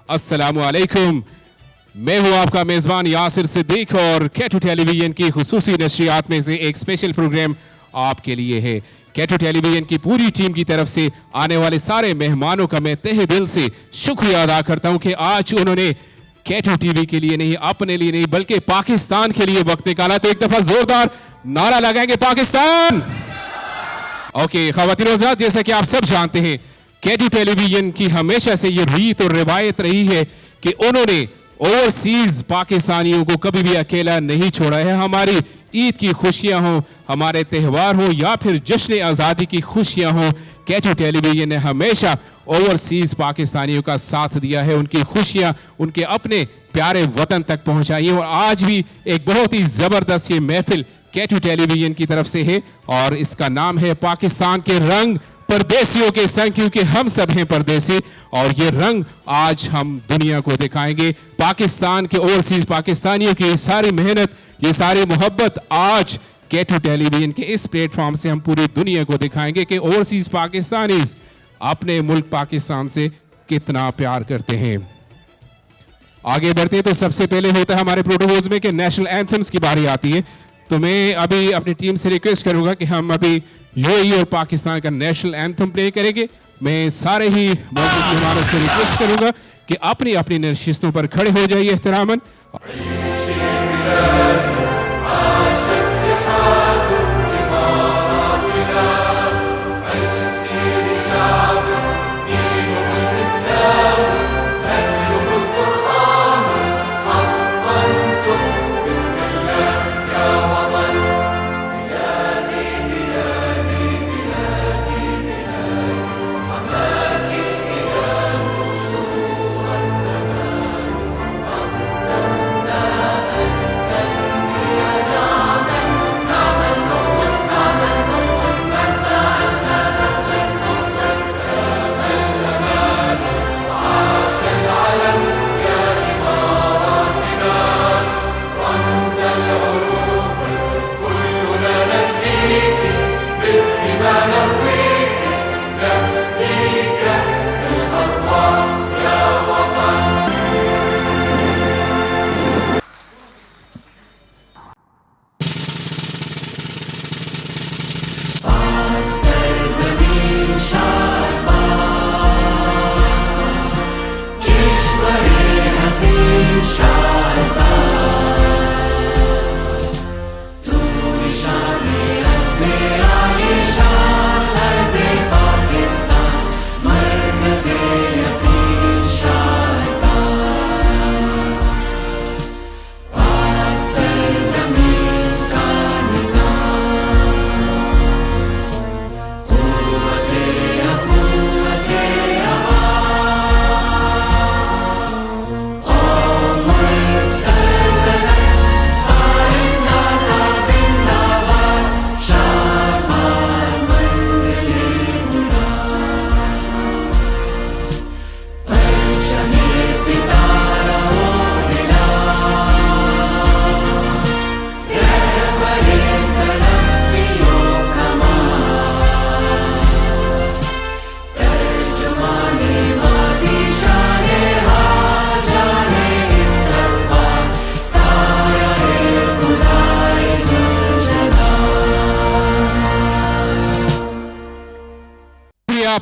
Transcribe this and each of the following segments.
अस्सलामु अलैकुम। मैं हूं आपका मेजबान यासिर सिद्दीक और कैटू टेलीविजन की खुसूसी नशरियात में से एक स्पेशल प्रोग्राम आपके लिए है। कैटू टेलीविजन की पूरी टीम की तरफ से आने वाले सारे मेहमानों का मैं तहे दिल से शुक्रिया अदा करता हूं कि आज उन्होंने कैटू टीवी के लिए नहीं, अपने लिए नहीं, बल्कि पाकिस्तान के लिए वक्त निकाला। तो एक दफा जोरदार नारा लगाएंगे पाकिस्तान। ओके ख़वातीन और हज़रात, जैसा कि आप सब जानते हैं कैटू टेलीविजन की हमेशा से ये रीत और रिवायत रही है कि उन्होंने ओवरसीज पाकिस्तानियों को कभी भी अकेला नहीं छोड़ा है। हमारी ईद की खुशियां हो, हमारे त्यौहार हो या फिर जश्न आज़ादी की खुशियां हो, कैटू टेलीविजन ने हमेशा ओवरसीज पाकिस्तानियों का साथ दिया है, उनकी खुशियां उनके अपने प्यारे वतन तक पहुंचाई है। और आज भी एक बहुत ही ज़बरदस्त ये महफिल कैटू टेलीविजन की तरफ से है और इसका नाम है पाकिस्तान के रंग परदेसियों के संग, क्योंकि हम सब हैं परदेसी और ये रंग आज हम दुनिया को दिखाएंगे। पाकिस्तान के ओवरसीज पाकिस्तानियों की सारी मेहनत, ये सारी मोहब्बत आज कैटू टेलीविजन के इस प्लेटफॉर्म से हम पूरी दुनिया को दिखाएंगे कि ओवरसीज पाकिस्तानीज अपने मुल्क पाकिस्तान से कितना प्यार करते हैं। आगे बढ़ते हैं तो सबसे पहले होता है हमारे प्रोटोकॉल्स में कि नेशनल एंथम्स की बारी आती है। तो मैं अभी अपनी टीम से रिक्वेस्ट करूंगा कि हम अभी यूएई और पाकिस्तान का नेशनल एंथम प्ले करेंगे। मैं सारे ही मौजूद मेहमानों से रिक्वेस्ट करूंगा कि अपनी अपनी नशिस्तों पर खड़े हो जाइए एहतरामन।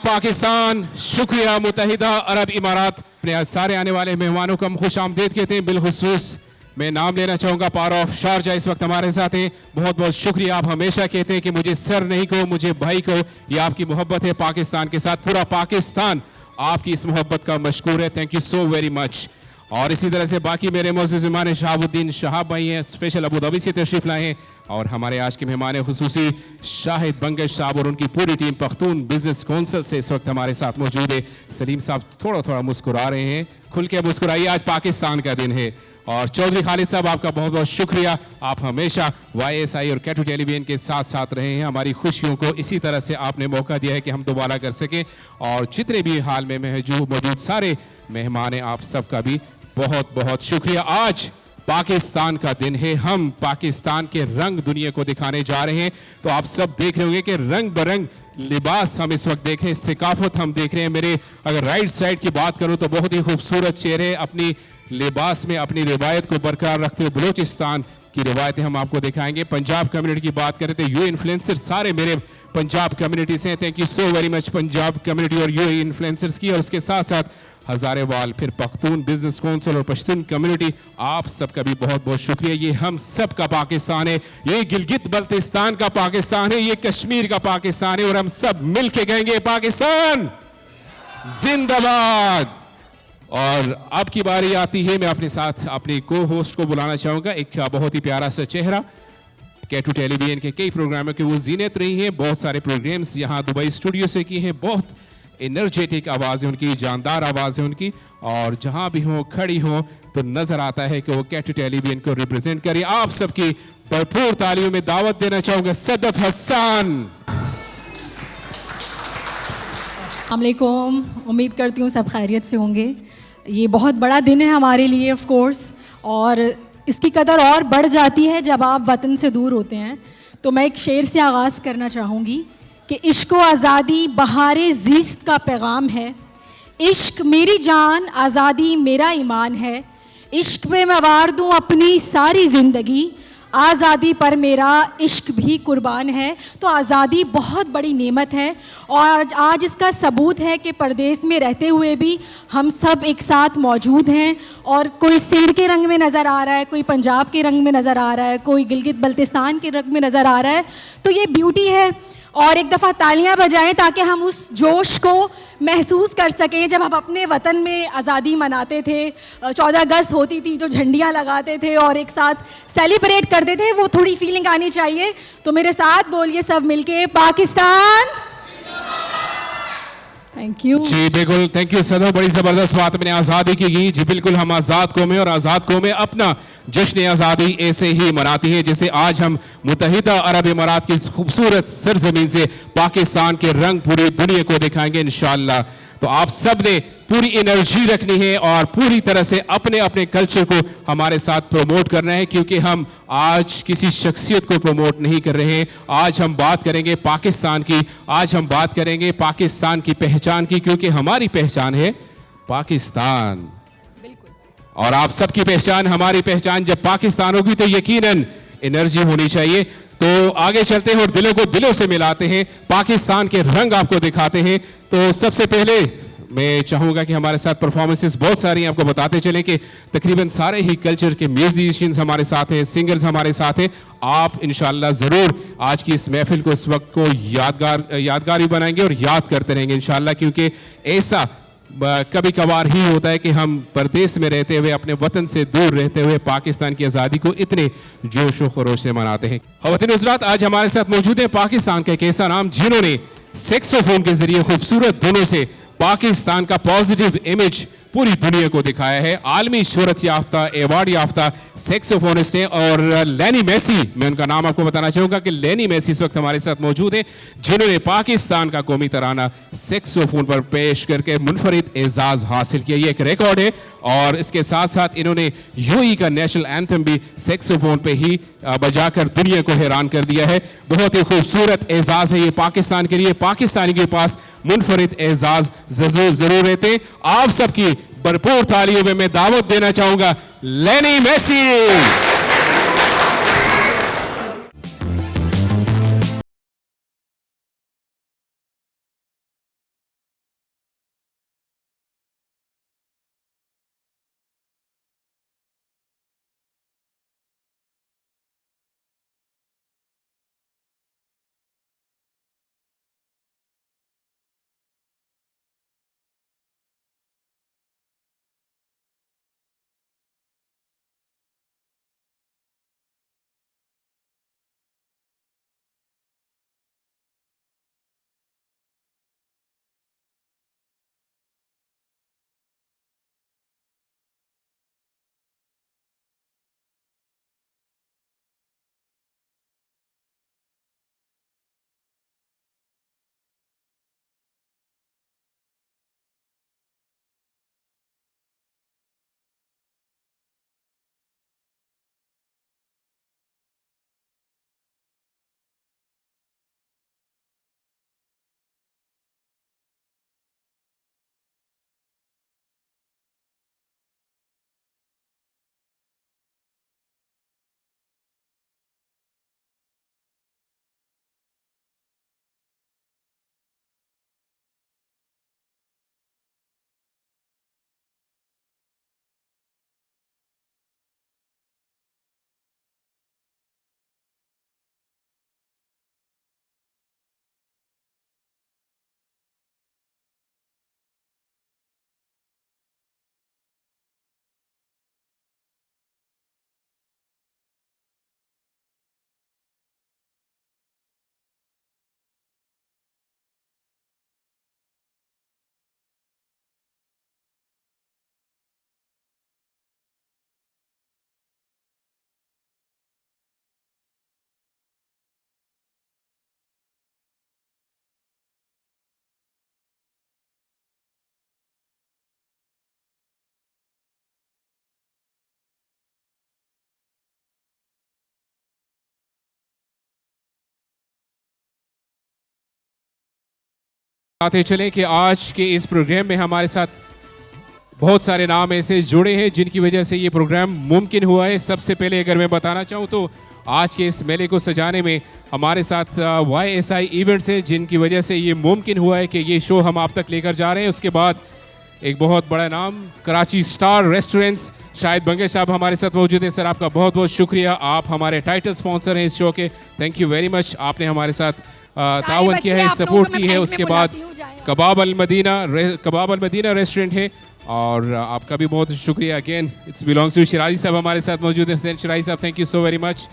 पाकिस्तान, शुक्रिया मुत्तहिदा अरब इमारात। अपने सारे आने वाले मेहमानों को हम खुश आमदीद कहते हैं। बिलखुसूस मैं नाम लेना चाहूँगा पावर ऑफ शारजा इस वक्त हमारे साथ हैं। बहुत बहुत शुक्रिया। आप हमेशा कहते हैं कि मुझे सर नहीं कहो, मुझे भाई कहो। ये आपकी मोहब्बत है पाकिस्तान के साथ। पूरा पाकिस्तान आपकी इस मोहब्बत का मशकूर है। Thank you so very much. और इसी तरह से बाकी मेरे मोअज़्ज़िज़ मेहमान शहाबुद्दीन शहाब भाई हैं, स्पेशल अबू धाबी से तशरीफ़ लाए हैं। और हमारे आज के मेहमान खुसूसी शाहिद बंगश साहब और उनकी पूरी टीम पख्तून बिजनेस काउंसिल से इस वक्त हमारे साथ मौजूद है। सलीम साहब थोड़ा थोड़ा मुस्कुरा रहे हैं, खुल के मुस्कुराइए, आज पाकिस्तान का दिन है। और चौधरी खालिद साहब आपका बहुत बहुत शुक्रिया। आप हमेशा YSI और कैटू टेलीविजन के साथ साथ रहे हैं। हमारी खुशियों को इसी तरह से आपने मौका दिया है कि हम दोबारा कर सकें। और जितने भी हाल में मौजूद सारे मेहमान हैं, आप सबका भी बहुत बहुत शुक्रिया। आज पाकिस्तान का दिन है, हम पाकिस्तान के रंग दुनिया को दिखाने जा रहे हैं। तो आप सब देख रहे होंगे कि रंग बरंग लिबास हम इस वक्त देख रहे हैं, सिकाफत हम देख रहे हैं। मेरे अगर राइट साइड की बात करूं तो बहुत ही खूबसूरत चेहरे अपनी लिबास में अपनी रिवायत को बरकरार रखते हुए बलूचिस्तान की रिवायतें हम आपको दिखाएंगे। पंजाब कम्युनिटी की बात करें तो यू इन्फ्लुएंसर सारे मेरे पंजाब कम्युनिटी से हैं। Thank you so very much Punjab community और यू इन्फ्लुएंसर्स की। और उसके साथ साथ हजारेवाल, फिर पख्तून बिजनेस काउंसिल और पश्तून कम्युनिटी, आप सबका भी बहुत बहुत शुक्रिया। ये हम सब का पाकिस्तान है, ये गिलगित बल्तिस्तान का पाकिस्तान है, ये कश्मीर का पाकिस्तान है और हम सब मिलके कहेंगे पाकिस्तान जिंदाबाद। और अब की बारी आती है, मैं अपने साथ अपने को होस्ट को बुलाना चाहूंगा, एक बहुत ही प्यारा सा चेहरा, K2 टेलीविजन के कई प्रोग्रामों की वो जीनत रही हैं, बहुत सारे प्रोग्राम्स यहाँ दुबई स्टूडियो से किए हैं, बहुत एनर्जेटिक आवाज़ है उनकी, जानदार आवाज़ है उनकी, और जहां भी हो खड़ी हो तो नजर आता है कि वो K2 टेलीविजन को रिप्रेजेंट करिए। आप सबकी भरपूर तालियों में दावत देना चाहूंगा सदफ हसन। अस्सलामुअलैकुम, उम्मीद करती हूँ सब खैरियत से होंगे। ये बहुत बड़ा दिन है हमारे लिए ऑफ कोर्स, और इसकी कदर और बढ़ जाती है जब आप वतन से दूर होते हैं। तो मैं एक शेर से आगाज़ करना चाहूँगी कि इश्क व आज़ादी बहारे ज़ीस्त का पैगाम है, इश्क मेरी जान आज़ादी मेरा ईमान है, इश्क पे मैं वार दूँ अपनी सारी ज़िंदगी, आज़ादी पर मेरा इश्क भी कुर्बान है। तो आज़ादी बहुत बड़ी नेमत है और आज इसका सबूत है कि परदेश में रहते हुए भी हम सब एक साथ मौजूद हैं, और कोई सिंध के रंग में नज़र आ रहा है, कोई पंजाब के रंग में नज़र आ रहा है, कोई गिलगित बल्तिस्तान के रंग में नज़र आ रहा है। तो ये ब्यूटी है, और एक दफ़ा तालियां बजाएं ताकि हम उस जोश को महसूस कर सकें जब हम अपने वतन में आज़ादी मनाते थे, 14 अगस्त होती थी, जो झंडियां लगाते थे और एक साथ सेलिब्रेट करते थे, वो थोड़ी फीलिंग आनी चाहिए। तो मेरे साथ बोलिए सब मिलके, पाकिस्तान। थैंक यू जी बिल्कुल, थैंक यू सदर, बड़ी जबरदस्त बात अपने आज़ादी की। जी बिल्कुल, हम आज़ाद कौमें और आज़ाद कौमें अपना जश्न आज़ादी ऐसे ही मनाती है जैसे आज हम मुत्तहिदा अरब इमारात की खूबसूरत सरजमीन से पाकिस्तान के रंग पूरी दुनिया को दिखाएंगे इंशाअल्लाह। तो आप सब ने पूरी एनर्जी रखनी है और पूरी तरह से अपने अपने कल्चर को हमारे साथ प्रमोट करना है, क्योंकि हम आज किसी शख्सियत को प्रमोट नहीं कर रहे हैं। आज हम बात करेंगे पाकिस्तान की, आज हम बात करेंगे पाकिस्तान की पहचान की, क्योंकि हमारी पहचान है पाकिस्तान और आप सबकी पहचान, हमारी पहचान जब पाकिस्तान होगी तो यकीनन एनर्जी होनी चाहिए। तो आगे चलते हैं और दिलों को दिलों से मिलाते हैं, पाकिस्तान के रंग आपको दिखाते हैं। तो सबसे पहले मैं चाहूंगा कि हमारे साथ परफॉर्मेंसेस बहुत सारी आपको बताते चलें कि तकरीबन सारे ही कल्चर के म्यूजिशियंस हमारे साथ हैं, सिंगर्स हमारे साथ हैं। आप इंशाल्लाह ज़रूर आज की इस महफिल को, इस वक्त को यादगार ही बनाएंगे और याद करते रहेंगे इंशाल्लाह, क्योंकि ऐसा कभी कभार ही होता है कि हम परदेश में रहते हुए, अपने वतन से दूर रहते हुए पाकिस्तान की आज़ादी को इतने जोश व खरोश से मनाते हैं। ख़वातीन हज़रात, आज हमारे साथ मौजूद है पाकिस्तान के एक ऐसा नाम जिन्होंने सेक्सोफोन के जरिए खूबसूरत धुनों से पाकिस्तान का पॉजिटिव इमेज पूरी दुनिया को दिखाया है। आलमी शोहरत याफ्ता, एवार्ड याफ्ता सेक्सोफोनिस्ट हैं और लेनी मेसी, मैं उनका नाम आपको बताना चाहूंगा कि लेनी मेसी इस वक्त हमारे साथ मौजूद हैं, जिन्होंने पाकिस्तान का कौमी तराना सेक्सोफोन पर पेश करके मुनफरिद एजाज हासिल किया। ये एक रिकॉर्ड है और इसके साथ साथ इन्होंने यूएई का नेशनल एंथम भी सेक्सोफोन पे ही बजाकर दुनिया को हैरान कर दिया है। बहुत ही खूबसूरत एजाज है ये पाकिस्तान के लिए, पाकिस्तानी के पास मुनफरिद एजाज जरूर रहते। आप सबकी भरपूर तालियों में मैं दावत देना चाहूंगा लेनी मेसी। आते चलें कि आज के इस प्रोग्राम में हमारे साथ बहुत सारे नाम ऐसे जुड़े हैं जिनकी वजह से ये प्रोग्राम मुमकिन हुआ है। सबसे पहले अगर मैं बताना चाहूँ तो आज के इस मेले को सजाने में हमारे साथ YSI इवेंट्स है, जिनकी वजह से ये मुमकिन हुआ है कि ये शो हम आप तक लेकर जा रहे हैं। उसके बाद एक बहुत बड़ा नाम कराची स्टार रेस्टोरेंट्स, शाहिद बंगे साहब हमारे साथ मौजूद हैं। सर, आपका बहुत बहुत शुक्रिया, आप हमारे टाइटल स्पॉन्सर हैं इस शो के। थैंक यू वेरी मच, आपने हमारे साथ तावन किया है, सपोर्ट की है। उसके बाद कबाब अल मदीना रेस्टोरेंट है और आपका भी बहुत शुक्रिया again. It's belongs to Shirazi साहब हमारे साथ मौजूद हैं। हुसैन शिराजी साहब, thank you so very much.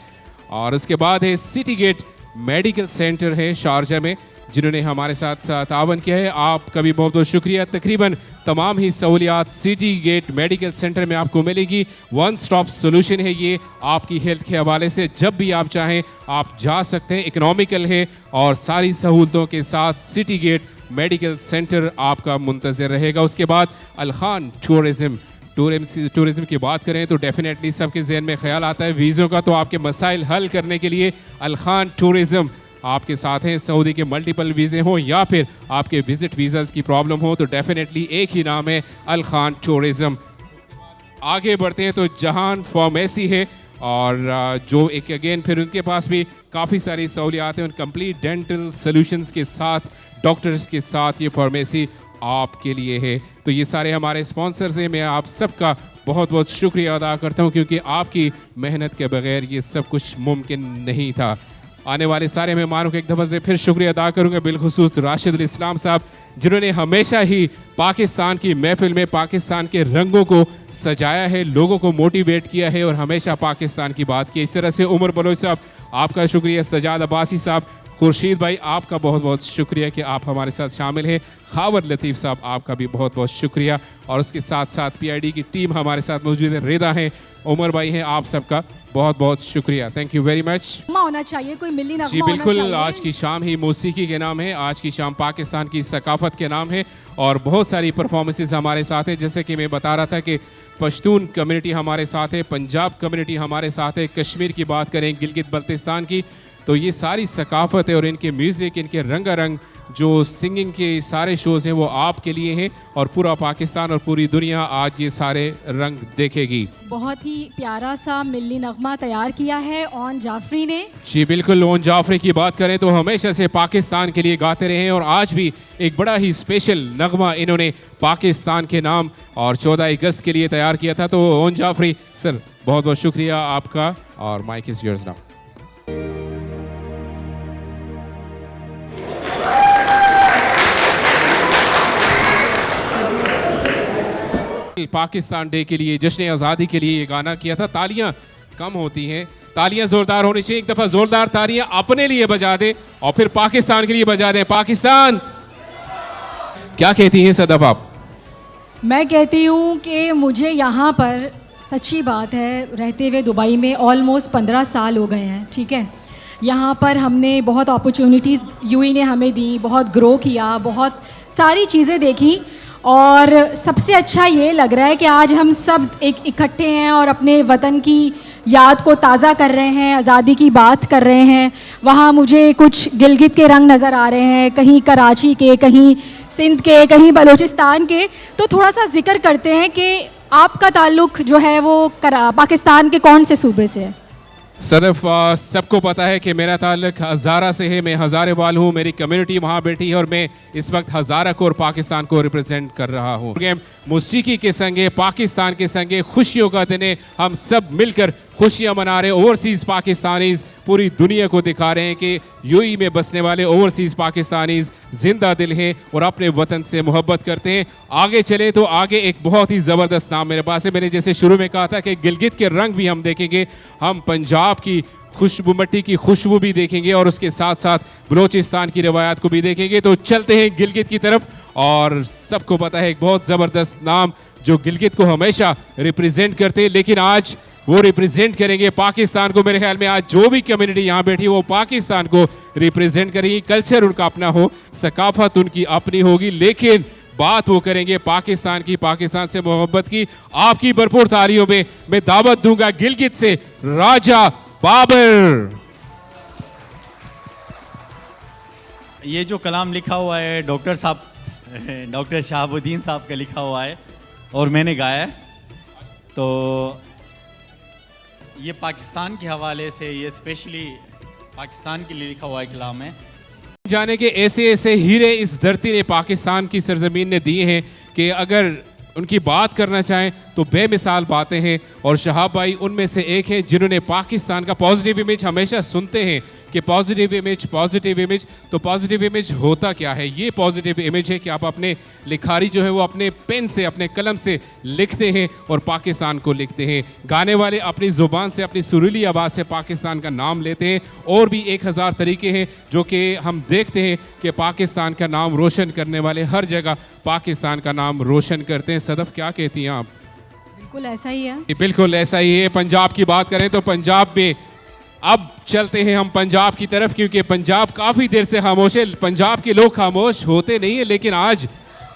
और उसके बाद है सिटी गेट मेडिकल सेंटर है शारजा में, जिन्होंने हमारे साथ तावन किया है। आपका भी बहुत बहुत शुक्रिया। तकरीबन तमाम ही सहूलियात सिटी गेट मेडिकल सेंटर में आपको मिलेगी। वन स्टॉप सोल्यूशन है ये आपकी हेल्थ के हवाले से। जब भी आप चाहें आप जा सकते हैं, इकोनॉमिकल है और सारी सहूलतों के साथ सिटी गेट मेडिकल सेंटर आपका मुंतज़िर रहेगा। उसके बाद अलखान टूरिज़्म की बात करें तो डेफिनेटली सबके जहन में ख्याल आता है वीज़ों का, तो आपके मसाइल हल करने के लिए अलखान टूरिज़्म आपके साथ हैं। सऊदी के मल्टीपल वीज़े हों या फिर आपके विजिट वीज़ाज़ की प्रॉब्लम हो तो डेफिनेटली एक ही नाम है अलखान टूरिज़्म। आगे बढ़ते हैं तो जहान फार्मेसी है और जो एक अगेन फिर उनके पास भी काफ़ी सारी सहूलियात हैं उन कंप्लीट डेंटल सॉल्यूशंस के साथ, डॉक्टर्स के साथ ये फार्मेसी आपके लिए है। तो ये सारे हमारे स्पॉन्सर्स हैं। मैं आप सबका बहुत बहुत शुक्रिया अदा करता हूँ क्योंकि आपकी मेहनत के बगैर ये सब कुछ मुमकिन नहीं था। आने वाले सारे मेहमानों को एक दफ़ा से फिर शुक्रिया अदा करूँगा, बिलखुसूस राशिदुल इस्लाम साहब, जिन्होंने हमेशा ही पाकिस्तान की महफिल में पाकिस्तान के रंगों को सजाया है, लोगों को मोटिवेट किया है और हमेशा पाकिस्तान की बात की। इस तरह से उमर बलोच साहब आपका शुक्रिया, सजाद अब्बासी साहब, खुर्शीद भाई आपका बहुत बहुत शुक्रिया कि आप हमारे साथ शामिल हैं, खावर लतीफ़ साहब आपका भी बहुत बहुत शुक्रिया। और उसके साथ साथ PID की टीम हमारे साथ मौजूद है, रेदा हैं, उमर भाई हैं, आप सबका बहुत बहुत शुक्रिया। Thank you very much. होना चाहिए कोई मिली नगमा जी बिल्कुल, आज की शाम ही मौसीकी के नाम है, आज की शाम पाकिस्तान की सकाफत के नाम है और बहुत सारी परफॉर्मेंसेस हमारे साथ है। जैसे कि मैं बता रहा था कि पश्तून कम्युनिटी हमारे साथ है, पंजाब कम्युनिटी हमारे साथ है, कश्मीर की बात करें, गिलगित बल्तिस्तान की, तो ये सारी सकाफत है और इनके म्यूज़िक, इनके रंगारंग जो सिंगिंग के सारे शोज़ हैं वो आपके लिए हैं और पूरा पाकिस्तान और पूरी दुनिया आज ये सारे रंग देखेगी। बहुत ही प्यारा सा मिल्ली नगमा तैयार किया है ओन जाफरी ने। जी बिल्कुल, ओन जाफरी की बात करें तो हमेशा से पाकिस्तान के लिए गाते रहे हैं और आज भी एक बड़ा ही स्पेशल नगमा इन्होंने पाकिस्तान के नाम और 14 अगस्त के लिए तैयार किया था। तो ओन जाफरी सर बहुत बहुत शुक्रिया आपका और mic is yours now. Pakistan day के लिए, जश्न आज़ादी के लिए ये गाना किया था। तालियां कम होती हैं, तालियां जोरदार होनी चाहिए। एक दफ़ा जोरदार तालियां अपने लिए बजा दें और फिर पाकिस्तान के लिए बजा दें। पाकिस्तान क्या कहती हैं सदफ आप? मैं कहती हूँ कि मुझे यहाँ पर सच्ची बात है रहते हुए दुबई में ऑलमोस्ट 15 साल हो गए हैं, ठीक है। यहाँ पर हमने बहुत अपॉर्चुनिटीज़ UAE ने हमें दी, बहुत ग्रो किया, बहुत सारी चीज़ें देखी और सबसे अच्छा ये लग रहा है कि आज हम सब एक इकट्ठे हैं और अपने वतन की याद को ताज़ा कर रहे हैं, आज़ादी की बात कर रहे हैं। वहाँ मुझे कुछ गिलगित के रंग नज़र आ रहे हैं, कहीं कराची के, कहीं सिंध के, कहीं बलूचिस्तान के। तो थोड़ा सा जिक्र करते हैं कि आपका ताल्लुक़ जो है वो पाकिस्तान के कौन से सूबे से है? सदफ, सबको पता है कि मेरा ताल्लुक हज़ारा से है, मैं हज़ारे वाल हूँ, मेरी कम्युनिटी वहाँ बैठी है और मैं इस वक्त हज़ारा को और पाकिस्तान को रिप्रेजेंट कर रहा हूँ। मौसीकी के संगे, पाकिस्तान के संगे खुशियों का दिन है, हम सब मिलकर खुशियाँ मना रहे हैं। ओवरसीज़ पाकिस्तानीज़ पूरी दुनिया को दिखा रहे हैं कि UAE में बसने वाले ओवरसीज़ पाकिस्तानीज़ जिंदा दिल हैं और अपने वतन से मोहब्बत करते हैं। आगे चले तो आगे एक बहुत ही ज़बरदस्त नाम मेरे पास है। मैंने जैसे शुरू में कहा था कि गिलगित के रंग भी हम देखेंगे, हम पंजाब की खुशबू, मट्टी की खुशबू भी देखेंगे और उसके साथ साथ बलोचिस्तान की रवायात को भी देखेंगे। तो चलते हैं गिलगित की तरफ और सबको पता है एक बहुत ज़बरदस्त नाम जो गिलगित को हमेशा रिप्रेजेंट करते हैं, लेकिन आज वो रिप्रेजेंट करेंगे पाकिस्तान को। मेरे ख्याल में आज जो भी कम्युनिटी यहाँ बैठी है वो पाकिस्तान को रिप्रेजेंट करेगी। कल्चर उनका अपना हो, सकाफत उनकी अपनी होगी, लेकिन बात वो करेंगे पाकिस्तान की, पाकिस्तान से मोहब्बत की। आपकी भरपूर तालियों में मैं दावत दूंगा गिलगित से राजा बाबर। ये जो कलाम लिखा हुआ है डॉक्टर शहाबुद्दीन साहब का लिखा हुआ है और मैंने गाया है। तो ये पाकिस्तान के हवाले से, ये स्पेशली पाकिस्तान के लिए लिखा हुआ है कलाम है। जाने के ऐसे ऐसे हीरे इस धरती ने, पाकिस्तान की सरजमीन ने दिए हैं कि अगर उनकी बात करना चाहें तो बेमिसाल बातें हैं, और शहाब भाई उनमें से एक हैं जिन्होंने पाकिस्तान का पॉजिटिव इमेज, हमेशा सुनते हैं कि पॉजिटिव इमेज, तो पॉजिटिव इमेज होता क्या है? ये पॉजिटिव इमेज है कि आप अपने लिखारी जो है वो अपने पेन से, अपने कलम से लिखते हैं और पाकिस्तान को लिखते हैं। गाने वाले अपनी ज़ुबान से, अपनी सुरीली आवाज़ से पाकिस्तान का नाम लेते हैं। और भी 1000 तरीके हैं जो कि हम देखते हैं कि पाकिस्तान का नाम रोशन करने वाले हर जगह पाकिस्तान का नाम रोशन करते हैं। सदफ, क्या कहती हैं आप? बिल्कुल ऐसा ही है। बिल्कुल ऐसा ही है। पंजाब की बात करें तो पंजाब में अब चलते हैं हम पंजाब की तरफ, क्योंकि पंजाब काफी देर से खामोश है। पंजाब के लोग खामोश होते नहीं है, लेकिन आज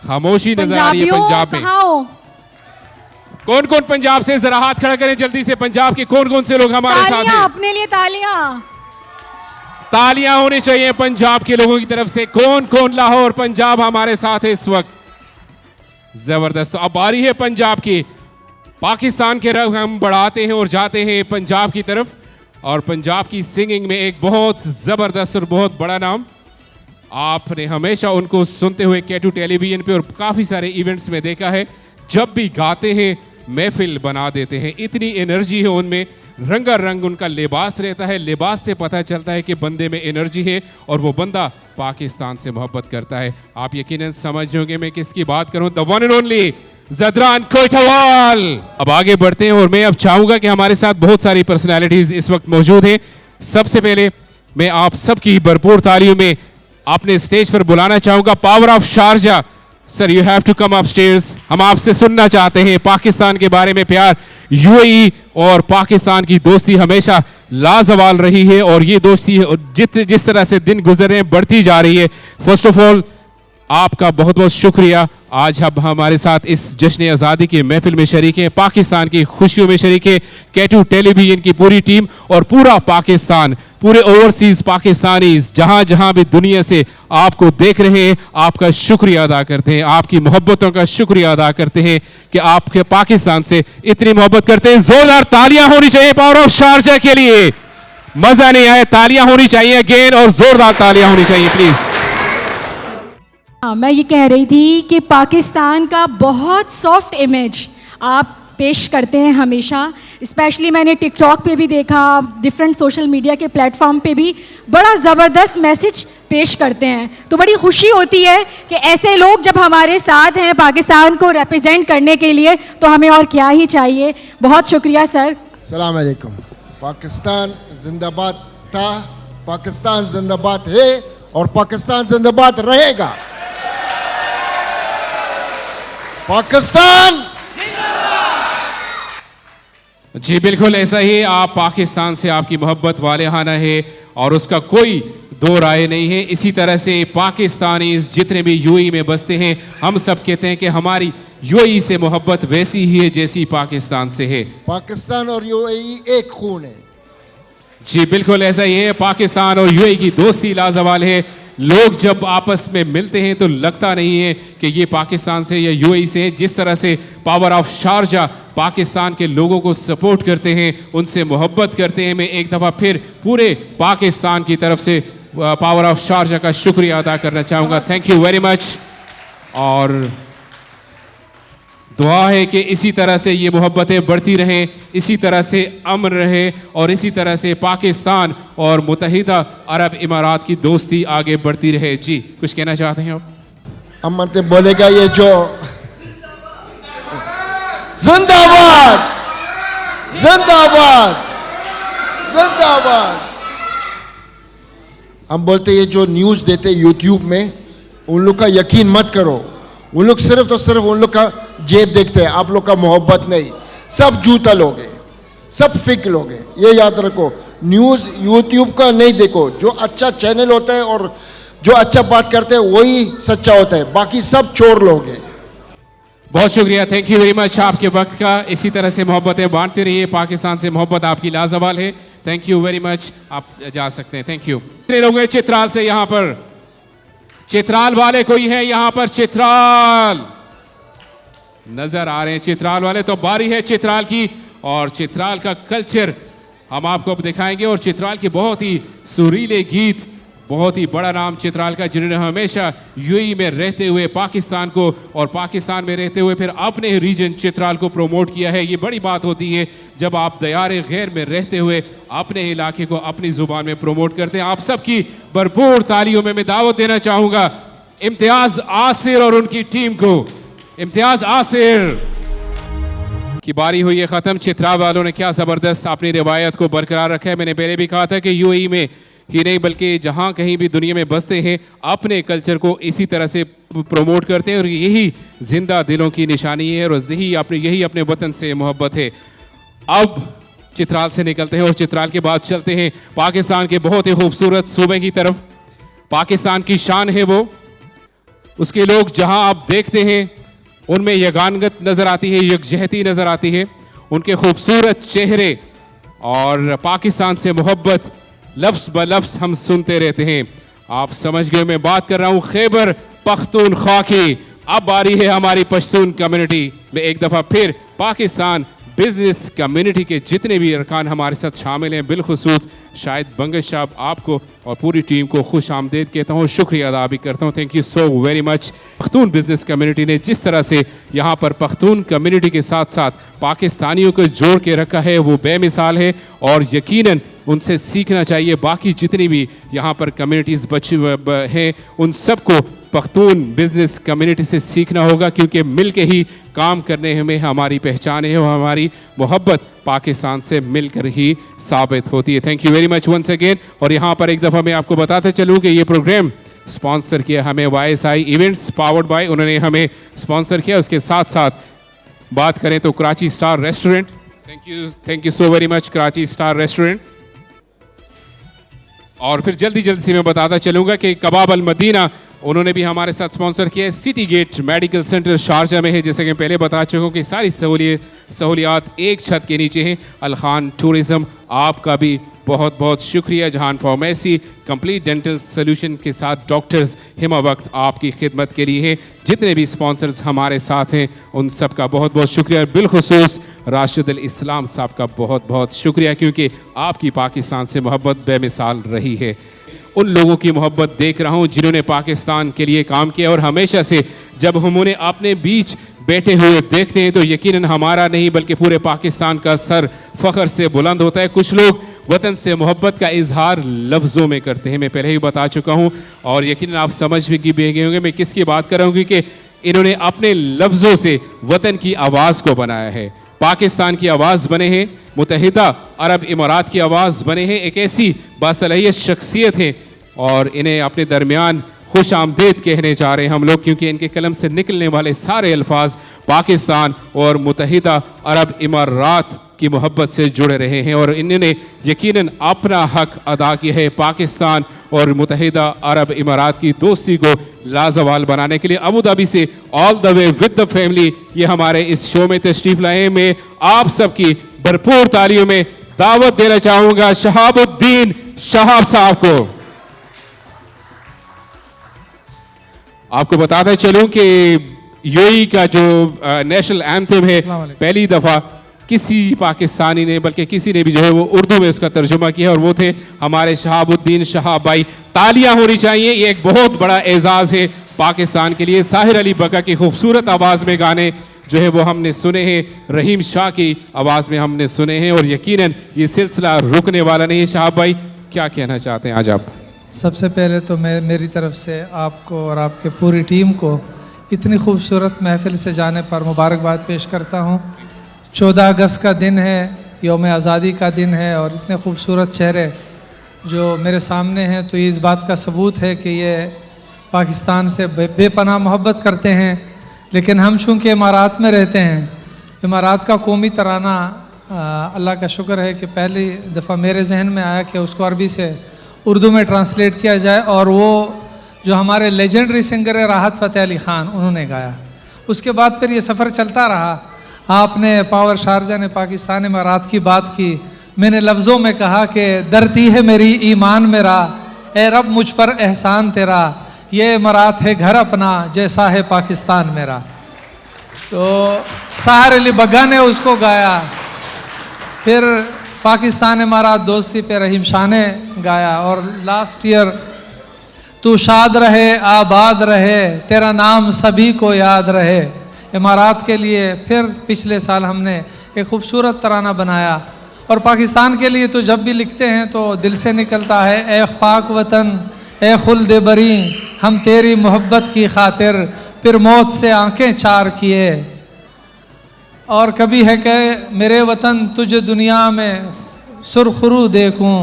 खामोशी नजर आ रही है पंजाब में। कौन कौन पंजाब से, जरा हाथ खड़ा करें जल्दी से। पंजाब के कौन कौन से लोग हमारे साथ हैं? अपने लिए तालियां होनी चाहिए पंजाब के लोगों की तरफ से। कौन कौन लाहौर पंजाब हमारे साथ है इस वक्त? जबरदस्त। अब बारी है पंजाब की। पाकिस्तान के रंग हम बढ़ाते हैं और जाते हैं पंजाब की तरफ, और पंजाब की सिंगिंग में एक बहुत ज़बरदस्त और बहुत बड़ा नाम, आपने हमेशा उनको सुनते हुए केटू टेलीविजन पे और काफ़ी सारे इवेंट्स में देखा है। जब भी गाते हैं महफिल बना देते हैं, इतनी एनर्जी है उनमें, रंगा रंग उनका लिबास रहता है। लिबास से पता चलता है कि बंदे में एनर्जी है और वो बंदा पाकिस्तान से मोहब्बत करता है। आप यकीनन समझ होंगे मैं किसकी बात करूं, the one and only Zadran कोइटावाल। अब आगे बढ़ते हैं और मैं अब चाहूंगा कि हमारे साथ बहुत सारी पर्सनालिटीज इस वक्त मौजूद हैं। सबसे पहले मैं आप सबकी भरपूर तालियों में अपने स्टेज पर बुलाना चाहूंगा power of Sharjah. Sir, you have to come upstairs. हम आपसे सुनना चाहते हैं पाकिस्तान के बारे में प्यार। यूएई और पाकिस्तान की दोस्ती हमेशा लाजवाल रही है, और ये दोस्ती जिस तरह से दिन गुजर रहे हैं बढ़ती जा रही है। फर्स्ट ऑफ ऑल आपका बहुत बहुत शुक्रिया। आज अब हमारे साथ इस जश्न आज़ादी की महफिल में शरीक हैं, पाकिस्तान की खुशियों में शरीक है केटू टेलीविजन की पूरी टीम और पूरा पाकिस्तान, पूरे ओवरसीज पाकिस्तानीज जहां जहां भी दुनिया से आपको देख रहे हैं, आपका शुक्रिया अदा करते हैं, आपकी मोहब्बतों का शुक्रिया अदा करते हैं कि आपके पाकिस्तान से इतनी मोहब्बत करते हैं। जोरदार तालियां होनी चाहिए पावर ऑफ शारजा के लिए। मजा नहीं आया, तालियां होनी चाहिए अगेन, और जोरदार तालियां होनी चाहिए प्लीज। हाँ, मैं ये कह रही थी कि पाकिस्तान का बहुत सॉफ्ट इमेज आप पेश करते हैं हमेशा। स्पेशली मैंने टिकटॉक पे भी देखा, डिफरेंट सोशल मीडिया के प्लेटफॉर्म पे भी बड़ा ज़बरदस्त मैसेज पेश करते हैं। तो बड़ी खुशी होती है कि ऐसे लोग जब हमारे साथ हैं पाकिस्तान को रिप्रेजेंट करने के लिए, तो हमें और क्या ही चाहिए। बहुत शुक्रिया सर। अस्सलाम वालेकुम। पाकिस्तान जिंदाबाद था, पाकिस्तान जिंदाबाद है और पाकिस्तान जिंदाबाद रहेगा। पाकिस्तान जी बिल्कुल ऐसा ही। आप पाकिस्तान से आपकी मोहब्बत वालेहाना है और उसका कोई दो राय नहीं है। इसी तरह से पाकिस्तानी जितने भी यूएई में बसते हैं, हम सब कहते हैं कि हमारी यूएई से मोहब्बत वैसी ही है जैसी पाकिस्तान से है। पाकिस्तान और यूएई एक खून है। जी बिल्कुल ऐसा ही है। पाकिस्तान और यूएई की दोस्ती लाजवाल है। लोग जब आपस में मिलते हैं तो लगता नहीं है कि ये पाकिस्तान से या यूएई से है। जिस तरह से पावर ऑफ शारजा पाकिस्तान के लोगों को सपोर्ट करते हैं, उनसे मोहब्बत करते हैं, मैं एक दफ़ा फिर पूरे पाकिस्तान की तरफ से पावर ऑफ शारजा का शुक्रिया अदा करना चाहूँगा। Thank you very much. और दुआ है कि इसी तरह से ये मोहब्बतें बढ़ती रहें, इसी तरह से अमन रहे और इसी तरह से पाकिस्तान और मुत्तहिदा अरब इमारात की दोस्ती आगे बढ़ती रहे। जी कुछ कहना चाहते हैं आप? अमन तो बोलेगा ये जो जिंदाबाद जिंदाबाद जिंदाबाद। हम बोलते ये जो न्यूज़ देते यूट्यूब में, उन लोग का यकीन मत करो। उन लोग सिर्फ तो सिर्फ उन लोग का जेब देखते हैं, आप लोग का मोहब्बत नहीं। सब झूठा लोग हैं, सब फेक लोग हैं, ये याद रखो। न्यूज़ यूट्यूब का नहीं देखो। जो अच्छा चैनल होता है और जो अच्छा बात करते हैं वही सच्चा होता है, बाकी सब चोर लोग हैं। बहुत शुक्रिया, थैंक यू वेरी मच आपके वक्त का। इसी तरह से मोहब्बतें बांटते रहिए। पाकिस्तान से मोहब्बत आपकी लाजवाल है। Thank you very much. आप जा सकते हैं। Thank you. कितने लोग हैं चित्राल से यहाँ पर? चित्राल वाले कोई है यहाँ पर? चित्राल नजर आ रहे हैं चित्राल वाले? तो बारी है चित्राल की, और चित्राल का कल्चर हम आपको अब दिखाएंगे, और चित्राल के बहुत ही सुरीले गीत, बहुत ही बड़ा नाम चित्राल का, जिन्होंने हमेशा यूएई में रहते हुए पाकिस्तान को, और पाकिस्तान में रहते हुए फिर अपने रीजन चित्राल को प्रमोट किया है। ये बड़ी बात होती है जब आप दयार गैर में रहते हुए अपने इलाके को अपनी जुबान में प्रमोट करते हैं। आप सबकी भरपूर तालियों में मैं दावत देना चाहूंगा इम्तियाज आसिर और उनकी टीम को। इम्तियाज आसिर की बारी हुई है ख़त्म। चित्राल वालों ने क्या ज़बरदस्त अपनी रिवायत को बरकरार रखा है। मैंने पहले भी कहा था कि यूएई में ही नहीं बल्कि जहाँ कहीं भी दुनिया में बसते हैं अपने कल्चर को इसी तरह से प्रमोट करते हैं, और यही जिंदा दिलों की निशानी है, और यही अपने वतन से मोहब्बत है। अब चित्राल से निकलते हैं और चित्राल के बाद चलते हैं पाकिस्तान के बहुत ही खूबसूरत सूबे की तरफ। पाकिस्तान की शान है वो, उसके लोग जहाँ आप देखते हैं उनमें यगानगत नजर आती है, यकजहती नजर आती है, उनके खूबसूरत चेहरे, और पाकिस्तान से मोहब्बत लफ्ज़ ब लफ्ज़ हम सुनते रहते हैं। आप समझ गए मैं बात कर रहा हूं खैबर पख्तूनख्वा की। अब बारी है हमारी पश्तून कम्युनिटी में एक दफ़ा फिर पाकिस्तान बिजनेस कम्युनिटी के जितने भी अरकान हमारे साथ शामिल हैं, बिलखुसूस शायद बंगश साहब आपको और पूरी टीम को खुश आमदीद कहता हूँ, शुक्रिया अदा भी करता हूँ। Thank you so very much. Pakhtun business community ने जिस तरह से यहाँ पर पख्तून कम्युनिटी के साथ साथ पाकिस्तानियों को जोड़ के रखा है वो बेमिसाल है, और यकीनन उनसे सीखना चाहिए। बाकी जितनी भी यहाँ पर कम्युनिटीज़ हैं उन सबको पख्तून बिजनेस कम्युनिटी से सीखना होगा, क्योंकि मिल के ही काम करने में हमारी पहचान है और हमारी मोहब्बत पाकिस्तान से मिलकर ही साबित होती है। Thank you very much once again. और यहाँ पर एक दफ़ा मैं आपको बताते चलूँ कि ये प्रोग्राम स्पॉन्सर किया हमें YSI इवेंट्स पावर्ड बाय, उन्होंने हमें स्पॉन्सर किया। उसके साथ साथ बात करें तो Karachi star restaurant, thank you so very much Karachi star restaurant. और फिर जल्दी से मैं बताता चलूँगा कि कबाब अल मदीना उन्होंने भी हमारे साथ स्पॉन्सर किया है। City gate medical centre Sharjah में है, जैसे कि पहले बता चुका हूँ कि सारी सहूलियात एक छत के नीचे हैं। अल खान टूरिज़्म आपका भी बहुत बहुत शुक्रिया। जहान फार्मेसी कंप्लीट डेंटल सोल्यूशन के साथ डॉक्टर्स हिमा वक्त आपकी खिदमत के लिए हैं। जितने भी स्पॉन्सर्स हमारे साथ हैं उन सब का बहुत बहुत शुक्रिया। बिलखुसूस राशिदुल इस्लाम साहब का बहुत बहुत शुक्रिया, क्योंकि आपकी पाकिस्तान से मोहब्बत बेमिसाल रही है। उन लोगों की मोहब्बत देख रहा हूँ जिन्होंने पाकिस्तान के लिए काम किया, और हमेशा से जब हम उन्हें अपने बीच बैठे हुए देखते हैं तो यकीनन हमारा नहीं बल्कि पूरे पाकिस्तान का सर फ़ख्र से बुलंद होता है। कुछ लोग वतन से मोहब्बत का इजहार लफ्ज़ों में करते हैं, मैं पहले ही बता चुका हूँ, और यकीनन आप समझ भी गए होंगे मैं किसकी बात कर रहा हूँ, क्योंकि इन्होंने अपने लफ्ज़ों से वतन की आवाज़ को बनाया है। पाकिस्तान की आवाज़ बने हैं, मुत्तहिदा अरब इमारात की आवाज़ बने हैं, एक ऐसी बासलाहियत शख्सियत है, और इन्हें अपने दरमियान खुश आमदीद कहने जा रहे हैं हम लोग, क्योंकि इनके कलम से निकलने वाले सारे अल्फाज पाकिस्तान और मुत्तहिदा अरब इमारात की मोहब्बत से जुड़े रहे हैं, और इन्होंने यकीनन अपना हक अदा किया है पाकिस्तान और मुत्तहिदा अरब इमारात की दोस्ती को लाजवाल बनाने के लिए। अबू धाबी से all the way with the family ये हमारे इस शो में तशरीफ लाए। मैं आप सबकी भरपूर तालियों में दावत देना चाहूँगा शहाबुद्दीन शहाब साहब को। आपको बताता चलूं कि यूएई का जो नेशनल एंथम है पहली दफ़ा किसी पाकिस्तानी ने बल्कि किसी ने भी जो है वो उर्दू में उसका तर्जुमा किया, और वो थे हमारे शहाबुद्दीन शहाब भाई। तालियां होनी चाहिए, ये एक बहुत बड़ा एजाज़ है पाकिस्तान के लिए। साहिर अली बका की खूबसूरत आवाज़ में गाने जो है वो हमने सुने हैं, रहीम शाह की आवाज़ में हमने सुने हैं, और यकीनन ये सिलसिला रुकने वाला नहीं है। शहाब भाई क्या कहना चाहते हैं आज आप? सबसे पहले तो मैं मेरी तरफ से आपको और आपके पूरी टीम को इतनी खूबसूरत महफिल से जाने पर मुबारकबाद पेश करता हूँ। 14 अगस्त का दिन है, यौम आज़ादी का दिन है, और इतने खूबसूरत चेहरे जो मेरे सामने हैं तो ये इस बात का सबूत है कि ये पाकिस्तान से बेपनाह मोहब्बत करते हैं। लेकिन हम चूँकि इमारात में रहते हैं, इमारात का कौमी तराना अल्लाह का शुक्र है कि पहली दफ़ा मेरे जहन में आया कि उसको अरबी से उर्दू में ट्रांसलेट किया जाए, और वो जो हमारे लेजेंडरी सिंगर है राहत फ़तेह अली ख़ान उन्होंने गाया। उसके बाद फिर ये सफ़र चलता रहा। आपने पावर शारजा ने पाकिस्तान इमारात की बात की, मैंने लफ्ज़ों में कहा कि डरती है मेरी ईमान मेरा, ए रब मुझ पर एहसान तेरा, ये इमारात है घर अपना, जैसा है पाकिस्तान मेरा। तो साहर अली बग्गा ने उसको गाया। फिर पाकिस्तान इमारात दोस्ती पे रहीम शाह ने गाया। और लास्ट ईयर तू शाद रहे आबाद रहे, तेरा नाम सभी को याद रहे, इमारात के लिए फिर पिछले साल हमने एक खूबसूरत तराना बनाया। और पाकिस्तान के लिए तो जब भी लिखते हैं तो दिल से निकलता है, ए पाक वतन ए खुल्द बरी, हम तेरी मोहब्बत की खातिर फिर मौत से आंखें चार किए। और कभी है कि मेरे वतन तुझे दुनिया में सुरखरू देखूं,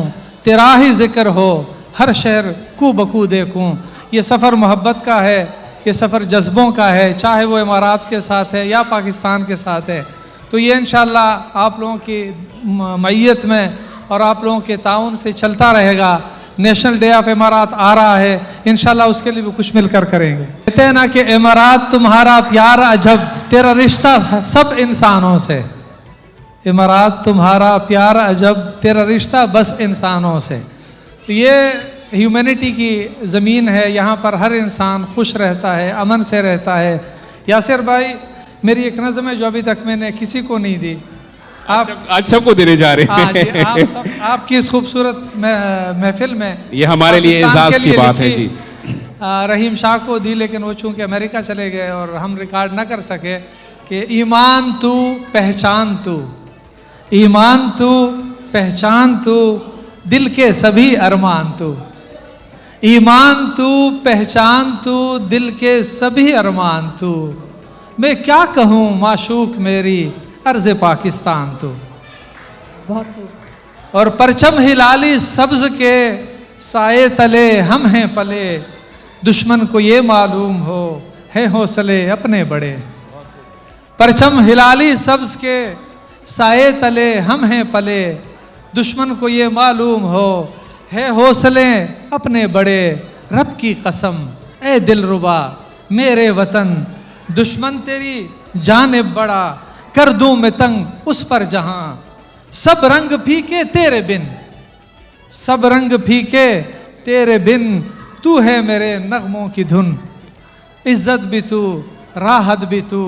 तेरा ही जिक्र हो हर शहर कू बकू देखूं। ये सफ़र मोहब्बत का है, ये सफ़र जज्बों का है, चाहे वो इमारात के साथ है या पाकिस्तान के साथ है। तो ये इंशाअल्लाह आप लोगों की मैयत में और आप लोगों के ताउन से चलता रहेगा। नेशनल डे ऑफ इमारात आ रहा है, इंशाल्लाह उसके लिए भी कुछ मिलकर करेंगे। कहते हैं ना कि इमारात तुम्हारा प्यार अजब, तेरा रिश्ता सब इंसानों से। इमारात तुम्हारा प्यार अजब, तेरा रिश्ता बस इंसानों से। तो ये ह्यूमैनिटी की ज़मीन है, यहाँ पर हर इंसान खुश रहता है, अमन से रहता है। यासिर भाई, मेरी एक नज़म है जो अभी तक मैंने किसी को नहीं दी, आप आज सबको देने जा रहे हाँ जी, हैं। आप सब आपकी इस खूबसूरत महफिल में ये हमारे लिए पाकिस्तान एजाज के की लिए बात है लिखी, जी। रहीम शाह को दी, लेकिन वो चूंकि अमेरिका चले गए और हम रिकॉर्ड ना कर सके कि ईमान तू पहचान तू, ईमान तू पहचान तू, दिल के सभी अरमान तू, ईमान तू पहचान तू, दिल के सभी अरमान तू, मैं क्या कहूँ माशूक मेरी अर्ज़ पाकिस्तान तू। बहुत खूब। और परचम हिलाली सब्ज के साए तले हम हैं पले, दुश्मन को ये मालूम हो है हौसले अपने बड़े। परचम हिलाली सब्ज के साए तले हम हैं पले, दुश्मन को ये मालूम हो है हौसले अपने बड़े। रब की कसम ए दिलरुबा मेरे वतन, दुश्मन तेरी जानिब बड़ा, कर दूं मैं तंग उस पर जहां, सब रंग फीके तेरे बिन, सब रंग फीके तेरे बिन, तू है मेरे नगमों की धुन। इज्जत भी तू राहत भी तू,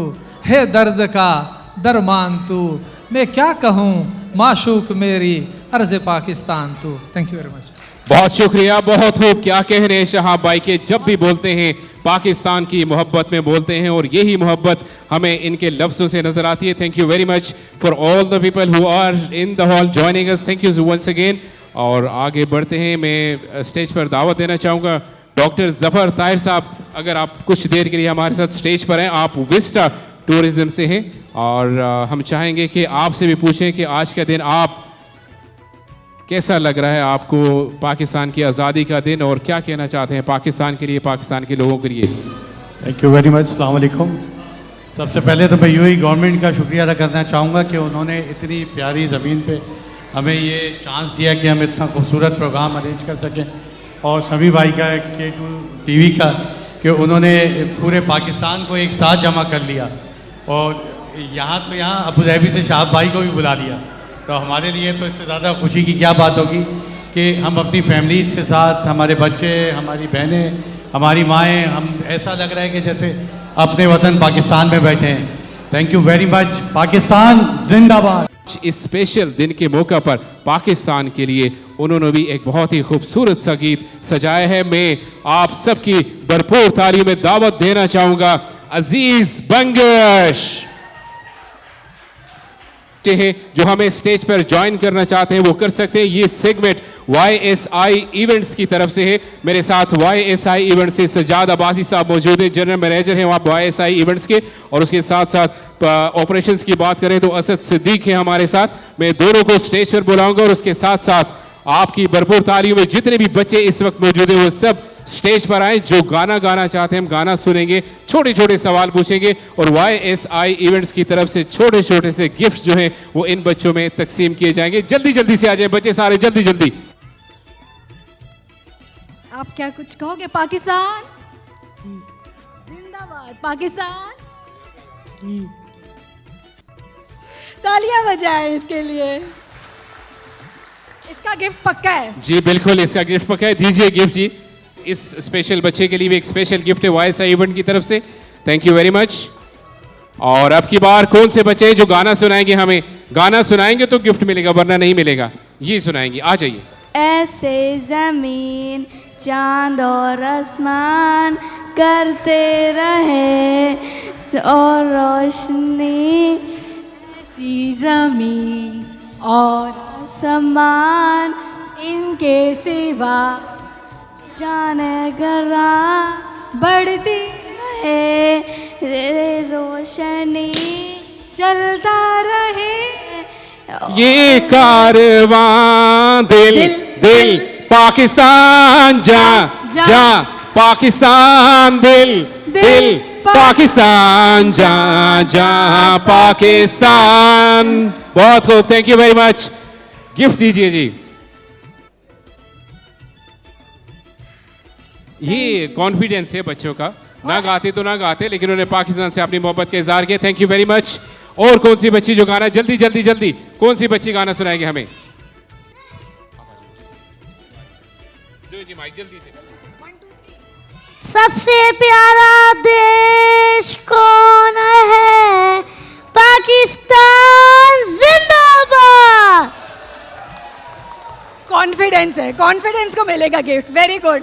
है दर्द का दरमान तू, मैं क्या कहूँ माशूक मेरी अर्ज़ पाकिस्तान तू। Thank you very much. बहुत शुक्रिया, बहुत खूब। क्या कह रहे हैं शहाब भाई के, जब भी बोलते हैं पाकिस्तान की मोहब्बत में बोलते हैं और यही मोहब्बत हमें इनके लफ्ज़ों से नजर आती है। Thank you very much for all the people who are in the hall joining us, thank you once again. और आगे बढ़ते हैं, मैं स्टेज पर दावत देना चाहूँगा डॉक्टर जफ़र ताहिर साहब, अगर आप कुछ देर के लिए हमारे साथ स्टेज पर हैं। आप विस्टा टूरिज्म से हैं और हम चाहेंगे कि आपसे भी पूछें कि आज का दिन आप कैसा लग रहा है आपको, पाकिस्तान की आज़ादी का दिन, और क्या कहना चाहते हैं पाकिस्तान के लिए, पाकिस्तान के लोगों के लिए। थैंक यू वेरी मच, अस्सलाम वालेकुम। सबसे पहले तो मैं यूएई गवर्नमेंट का शुक्रिया अदा करना चाहूँगा कि उन्होंने इतनी प्यारी ज़मीन पे हमें ये चांस दिया कि हम इतना खूबसूरत प्रोग्राम अरेंज कर सकें, और सभी भाई का K2 TV का कि उन्होंने पूरे पाकिस्तान को एक साथ जमा कर लिया, और यहाँ अबू धाबी से शाह भाई को भी बुला लिया। तो हमारे लिए तो इससे ज़्यादा खुशी की क्या बात होगी कि हम अपनी फैमिलीज़ के साथ, हमारे बच्चे, हमारी बहनें, हमारी माएँ, हम ऐसा लग रहा है कि जैसे अपने वतन पाकिस्तान में बैठे हैं। Thank you very much. Pakistan जिंदाबाद। इस स्पेशल दिन के मौका पर पाकिस्तान के लिए उन्होंने भी एक बहुत ही खूबसूरत सा गीत सजाया है। मैं आप सबकी भरपूर तालियों में दावत देना चाहूँगा अजीज बंगश हैं जो हमें स्टेज पर ज्वाइन करना चाहते हैं, वो कर सकते हैं। ये सेगमेंट YSI इवेंट्स की तरफ से है। मेरे साथ YSI इवेंट्स से सजाद अब्बासी साहब मौजूद हैं, जनरल मैनेजर हैं वहाँ YSI इवेंट्स के, और उसके साथ साथ ऑपरेशंस की बात करें तो असद सिद्दीक हैं हमारे साथ। मैं दोनों को स्टेज पर बुलाऊंगा और उसके साथ साथ आपकी भरपूर तालियों में जितने भी बच्चे इस वक्त मौजूद हैं वो सब स्टेज पर आए। जो गाना गाना चाहते हैं हम गाना सुनेंगे, छोटे छोटे सवाल पूछेंगे, और YSI इवेंट्स की तरफ से छोटे छोटे से गिफ्ट जो हैं वो इन बच्चों में तकसीम किए जाएंगे। जल्दी जल्दी से आ जाए बच्चे सारे, जल्दी जल्दी। आप क्या कुछ कहोगे? पाकिस्तान जिंदाबाद, पाकिस्तान। तालियां बजाएं इसके लिए। इसका गिफ्ट पक्का है जी बिल्कुल, इसका गिफ्ट पक्का है। दीजिए गिफ्ट जी। इस स्पेशल बच्चे के लिए भी एक स्पेशल गिफ्ट है YSI इवेंट की तरफ से। Thank you very much. और अब की बार कौन से बच्चे हैं जो गाना सुनाएंगे हमें? गाना सुनाएंगे तो गिफ्ट मिलेगा, वरना नहीं मिलेगा। ये सुनाएंगे, आ जाइए। ऐसे जमीन चांद और आसमान करते रहे और रोशनी, ऐसी ज़मीं और आसमान इनके सिवा जाने गरा बढ़ती रहे रोशनी चलता रहे ये कारवां दिल दिल पाकिस्तान जा जा पाकिस्तान दिल दिल पाकिस्तान जा जा पाकिस्तान। बहुत खूब, thank you very much. Gift दीजिए जी। ये कॉन्फिडेंस है बच्चों का, ना गाते तो ना गाते, लेकिन उन्होंने पाकिस्तान से अपनी मोहब्बत का इजहार किया। Thank you very much. और कौन सी बच्ची जो गाना जल्दी जल्दी जल्दी कौन सी बच्ची गाना सुनाएगी हमें? जी माइक जल्दी से। सबसे प्यारा देश कौन है? पाकिस्तान जिंदाबाद। कॉन्फिडेंस है, कॉन्फिडेंस को मिलेगा गिफ्ट। Very good.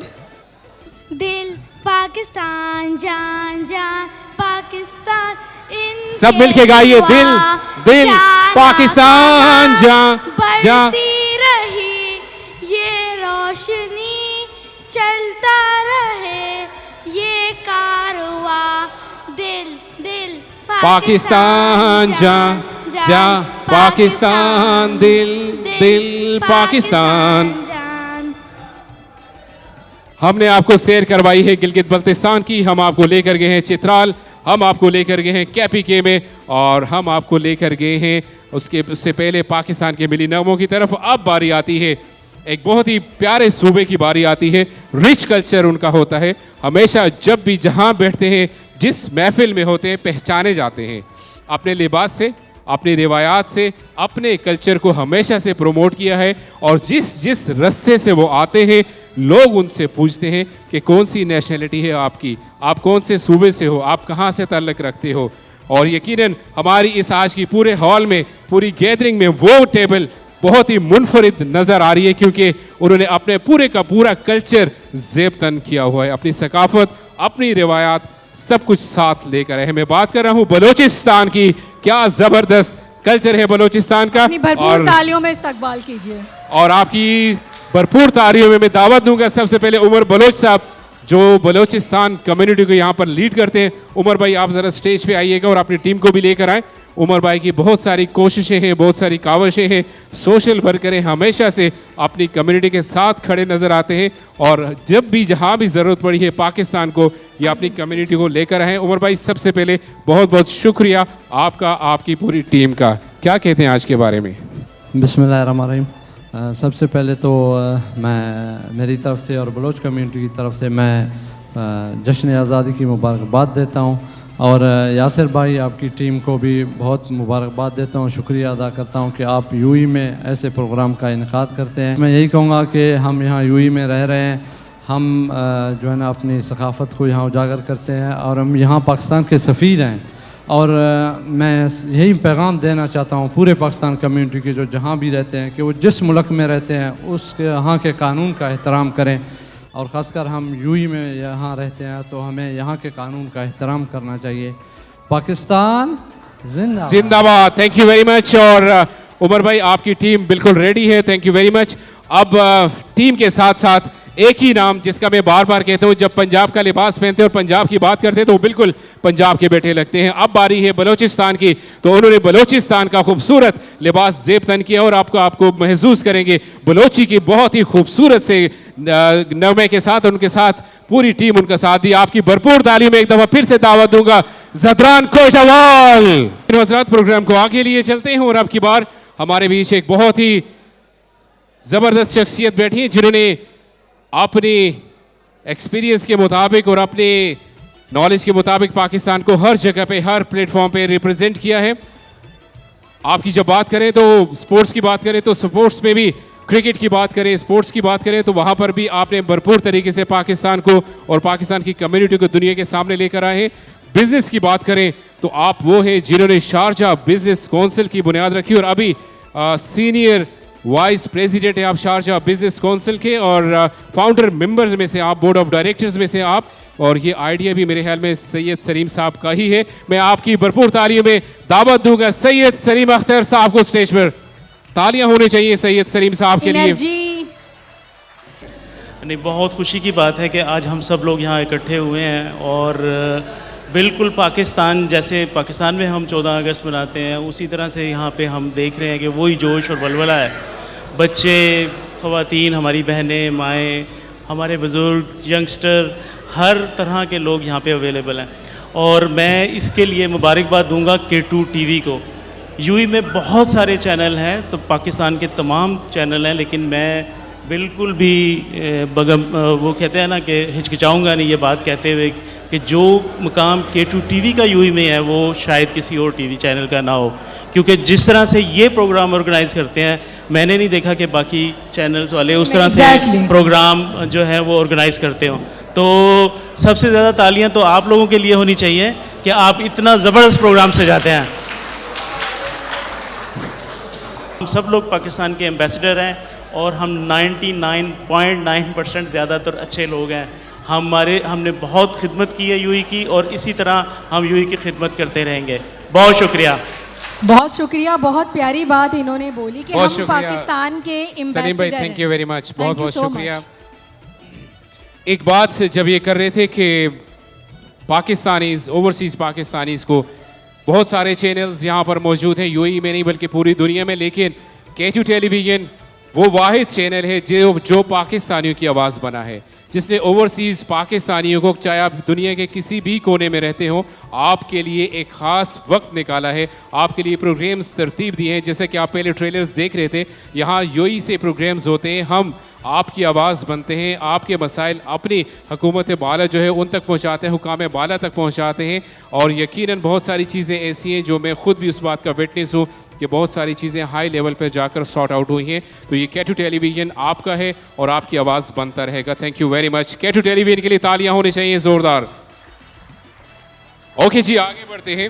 दिल पाकिस्तान जान जान पाकिस्तान सब मिलके गाइए। दिल दिल पाकिस्तान जा जा बढ़ती रही ये रोशनी चलता रहे ये कारवा दिल दिल पाकिस्तान जा जा पाकिस्तान दिल दिल पाकिस्तान। हमने आपको सैर करवाई है गिलगित बल्तिस्तान की, हम आपको लेकर गए हैं चित्राल, हम आपको लेकर गए हैं KPK में, और हम आपको लेकर गए हैं उससे पहले पाकिस्तान के मिली नगमों की तरफ। अब बारी आती है एक बहुत ही प्यारे सूबे की, बारी आती है। रिच कल्चर उनका होता है, हमेशा जब भी जहाँ बैठते हैं, जिस महफिल में होते हैं, पहचाने जाते हैं अपने लिबास से, अपनी रिवायात से, अपने कल्चर को हमेशा से प्रमोट किया है। और जिस जिस रास्ते से वो आते हैं, लोग उनसे पूछते हैं कि कौन सी नेशनलिटी है आपकी, आप कौन से सूबे से हो, आप कहाँ से ताल्लुक़ रखते हो। और यकीनन हमारी इस आज की पूरे हॉल में, पूरी गैदरिंग में वो टेबल बहुत ही मुनफरिद नज़र आ रही है, क्योंकि उन्होंने अपने पूरे का पूरा कल्चर ज़ेब तन किया हुआ है, अपनी सकाफत, अपनी रिवायात सब कुछ साथ लेकर आए। मैं बात कर रहा हूँ बलोचिस्तान की। क्या ज़बरदस्त कल्चर है बलोचिस्तान का। अपनी भरपूर तालियों में इस्तकबाल कीजिए। और आपकी भरपूर तालियों में मैं दावत दूंगा सबसे पहले उमर बलोच साहब, जो बलोचिस्तान कम्युनिटी को यहाँ पर लीड करते हैं। उमर भाई, आप ज़रा स्टेज पे आइएगा और अपनी टीम को भी लेकर आएँ। उमर भाई की बहुत सारी कोशिशें हैं, बहुत सारी काविशें हैं, सोशल वर्कर हैं, हमेशा से अपनी कम्युनिटी के साथ खड़े नज़र आते हैं, और जब भी जहाँ भी ज़रूरत पड़ी है पाकिस्तान को, या अपनी कम्युनिटी को लेकर आए। उमर भाई, सबसे पहले बहुत बहुत शुक्रिया आपका, आपकी पूरी टीम का। क्या कहते हैं आज के बारे में? बिस्मिल्लाहिर्रहमानिर्रहीम। सबसे पहले तो मैं मेरी तरफ से और बलोच कम्युनिटी की तरफ से मैं जश्न आज़ादी की मुबारकबाद देता हूँ, और यासिर भाई आपकी टीम को भी बहुत मुबारकबाद देता हूँ, शुक्रिया अदा करता हूँ कि आप यूएई में ऐसे प्रोग्राम का इनेकाद करते हैं। मैं यही कहूँगा कि हम यहाँ यूएई में रह रहे हैं, हम जो है ना अपनी सकाफ़त को यहाँ उजागर करते हैं, और हम यहाँ पाकिस्तान के सफ़ीर हैं। और मैं यही पैगाम देना चाहता हूँ पूरे पाकिस्तान कम्युनिटी के जो जहाँ भी रहते हैं, कि वो जिस मुल्क में रहते हैं उसके यहाँ के कानून का एहतराम करें, और ख़ासकर हम यूएई में यहाँ रहते हैं तो हमें यहाँ के कानून का एहतराम करना चाहिए। पाकिस्तान जिंदाबाद। जिंदाबाद। Thank you very much. और उमर भाई, आपकी टीम बिल्कुल रेडी है, थैंक यू वेरी मच। अब टीम के साथ साथ एक ही नाम जिसका मैं बार बार कहता हूँ, जब पंजाब का लिबास पहनते हैं और पंजाब की बात करते हैं तो वो बिल्कुल पंजाब के बेटे लगते हैं। अब बारी है बलोचिस्तान की, तो उन्होंने बलोचिस्तान का खूबसूरत लिबास ज़ेब तन किया, और आपको महसूस करेंगे बलोची की बहुत ही खूबसूरत से नगमे के साथ, उनके साथ पूरी टीम उनका साथ दी। आपकी भरपूर ताली में एक दफ़ा फिर से दावत दूंगा ज़दरान कोटवाल। हज़रात, प्रोग्राम को आगे लिए चलते हैं, और अब की बार हमारे बीच एक बहुत ही ज़बरदस्त शख्सियत बैठी है, जिन्होंने अपनी एक्सपीरियंस के मुताबिक और अपने नॉलेज के मुताबिक पाकिस्तान को हर जगह पे, हर प्लेटफॉर्म पे रिप्रेजेंट किया है। आपकी जब बात करें तो स्पोर्ट्स की बात करें तो स्पोर्ट्स में भी क्रिकेट की बात करें, स्पोर्ट्स की बात करें, तो वहाँ पर भी आपने भरपूर तरीके से पाकिस्तान को और पाकिस्तान की कम्युनिटी को दुनिया के सामने लेकर आए हैं। बिजनेस की बात करें तो आप वो हैं जिन्होंने शारजा बिजनेस काउंसिल की बुनियाद रखी और अभी सीनियर वाइस प्रेसिडेंट है आप शारजा बिजनेस काउंसिल के और फाउंडर मेंबर्स में से आप, बोर्ड ऑफ डायरेक्टर्स में से आप, और ये आइडिया भी मेरे ख्याल में सैयद सलीम साहब का ही है। मैं आपकी भरपूर तालियों में दावत दूंगा सैयद सलीम अख्तर साहब को स्टेज पर। तालियां होनी चाहिए सैयद सलीम साहब के लिए। एनर्जी। नहीं, बहुत खुशी की बात है कि आज हम सब लोग यहाँ इकट्ठे हुए हैं और बिल्कुल पाकिस्तान, जैसे पाकिस्तान में हम 14 अगस्त मनाते हैं, उसी तरह से यहाँ पे हम देख रहे हैं कि वही जोश और वलवला है। बच्चे, ख़वातीन, हमारी बहनें, माएँ, हमारे बुज़ुर्ग, यंगस्टर, हर तरह के लोग यहाँ पे अवेलेबल हैं और मैं इसके लिए मुबारकबाद दूंगा K2 TV को। यूएई में बहुत सारे चैनल हैं, तो पाकिस्तान के तमाम चैनल हैं, लेकिन मैं बिल्कुल भी वो कहते हैं ना कि हिचकिचाऊंगा नहीं ये बात कहते हुए कि जो मुकाम K2 TV का यूएई में है वो शायद किसी और टीवी चैनल का ना हो, क्योंकि जिस तरह से ये प्रोग्राम ऑर्गेनाइज़ करते हैं मैंने नहीं देखा कि बाकी चैनल्स वाले उस तरह से प्रोग्राम जो है वो ऑर्गेनाइज़ करते हों। तो सबसे ज़्यादा तालियां तो आप लोगों के लिए होनी चाहिए कि आप इतना ज़बरदस्त प्रोग्राम सजाते हैं। हम सब लोग पाकिस्तान के एम्बेसडर हैं और हम 99.9% ज़्यादातर अच्छे लोग हैं। हमने बहुत खिदमत की है यूएई की और इसी तरह हम यूएई की खिदमत करते रहेंगे। बहुत शुक्रिया। बहुत शुक्रिया, बहुत प्यारी बात इन्होंने बोली कि हम पाकिस्तान के सलीम भाई, ambassador thank you very much, बहुत बहुत so शुक्रिया। एक बात से जब ये कर रहे थे कि पाकिस्तानीज़, ओवरसीज़ पाकिस्तानीज़ को बहुत सारे चैनल्स यहाँ पर मौजूद हैं, यूएई में नहीं बल्कि पूरी दुनिया में, लेकिन K2 टेलीविज़न वो वाहिद चैनल है जो पाकिस्तानियों की आवाज़ बना है, जिसने ओवरसीज़ पाकिस्तानियों को, चाहे आप दुनिया के किसी भी कोने में रहते हो, आपके लिए एक ख़ास वक्त निकाला है, आपके लिए प्रोग्राम्स तरतीब दिए हैं। जैसे कि आप पहले ट्रेलर्स देख रहे थे, यहाँ यूएई से प्रोग्राम्स होते हैं, हम आपकी आवाज़ बनते हैं, आपके मसाइल अपनी हुकूमत बाला जो है उन तक पहुँचाते हैं, हुकाम बाला तक पहुँचाते हैं। और यकीनन बहुत सारी चीज़ें ऐसी हैं जो मैं ख़ुद भी उस बात का विटनेस हूँ कि बहुत सारी चीज़ें हाई लेवल पर जाकर सॉर्ट आउट हुई हैं। तो ये K2 टेलीविज़न आपका है और आपकी आवाज़ बनता रहेगा। Thank you very much. K2 television के लिए तालियां होनी चाहिए ज़ोरदार। ओके जी, आगे बढ़ते हैं।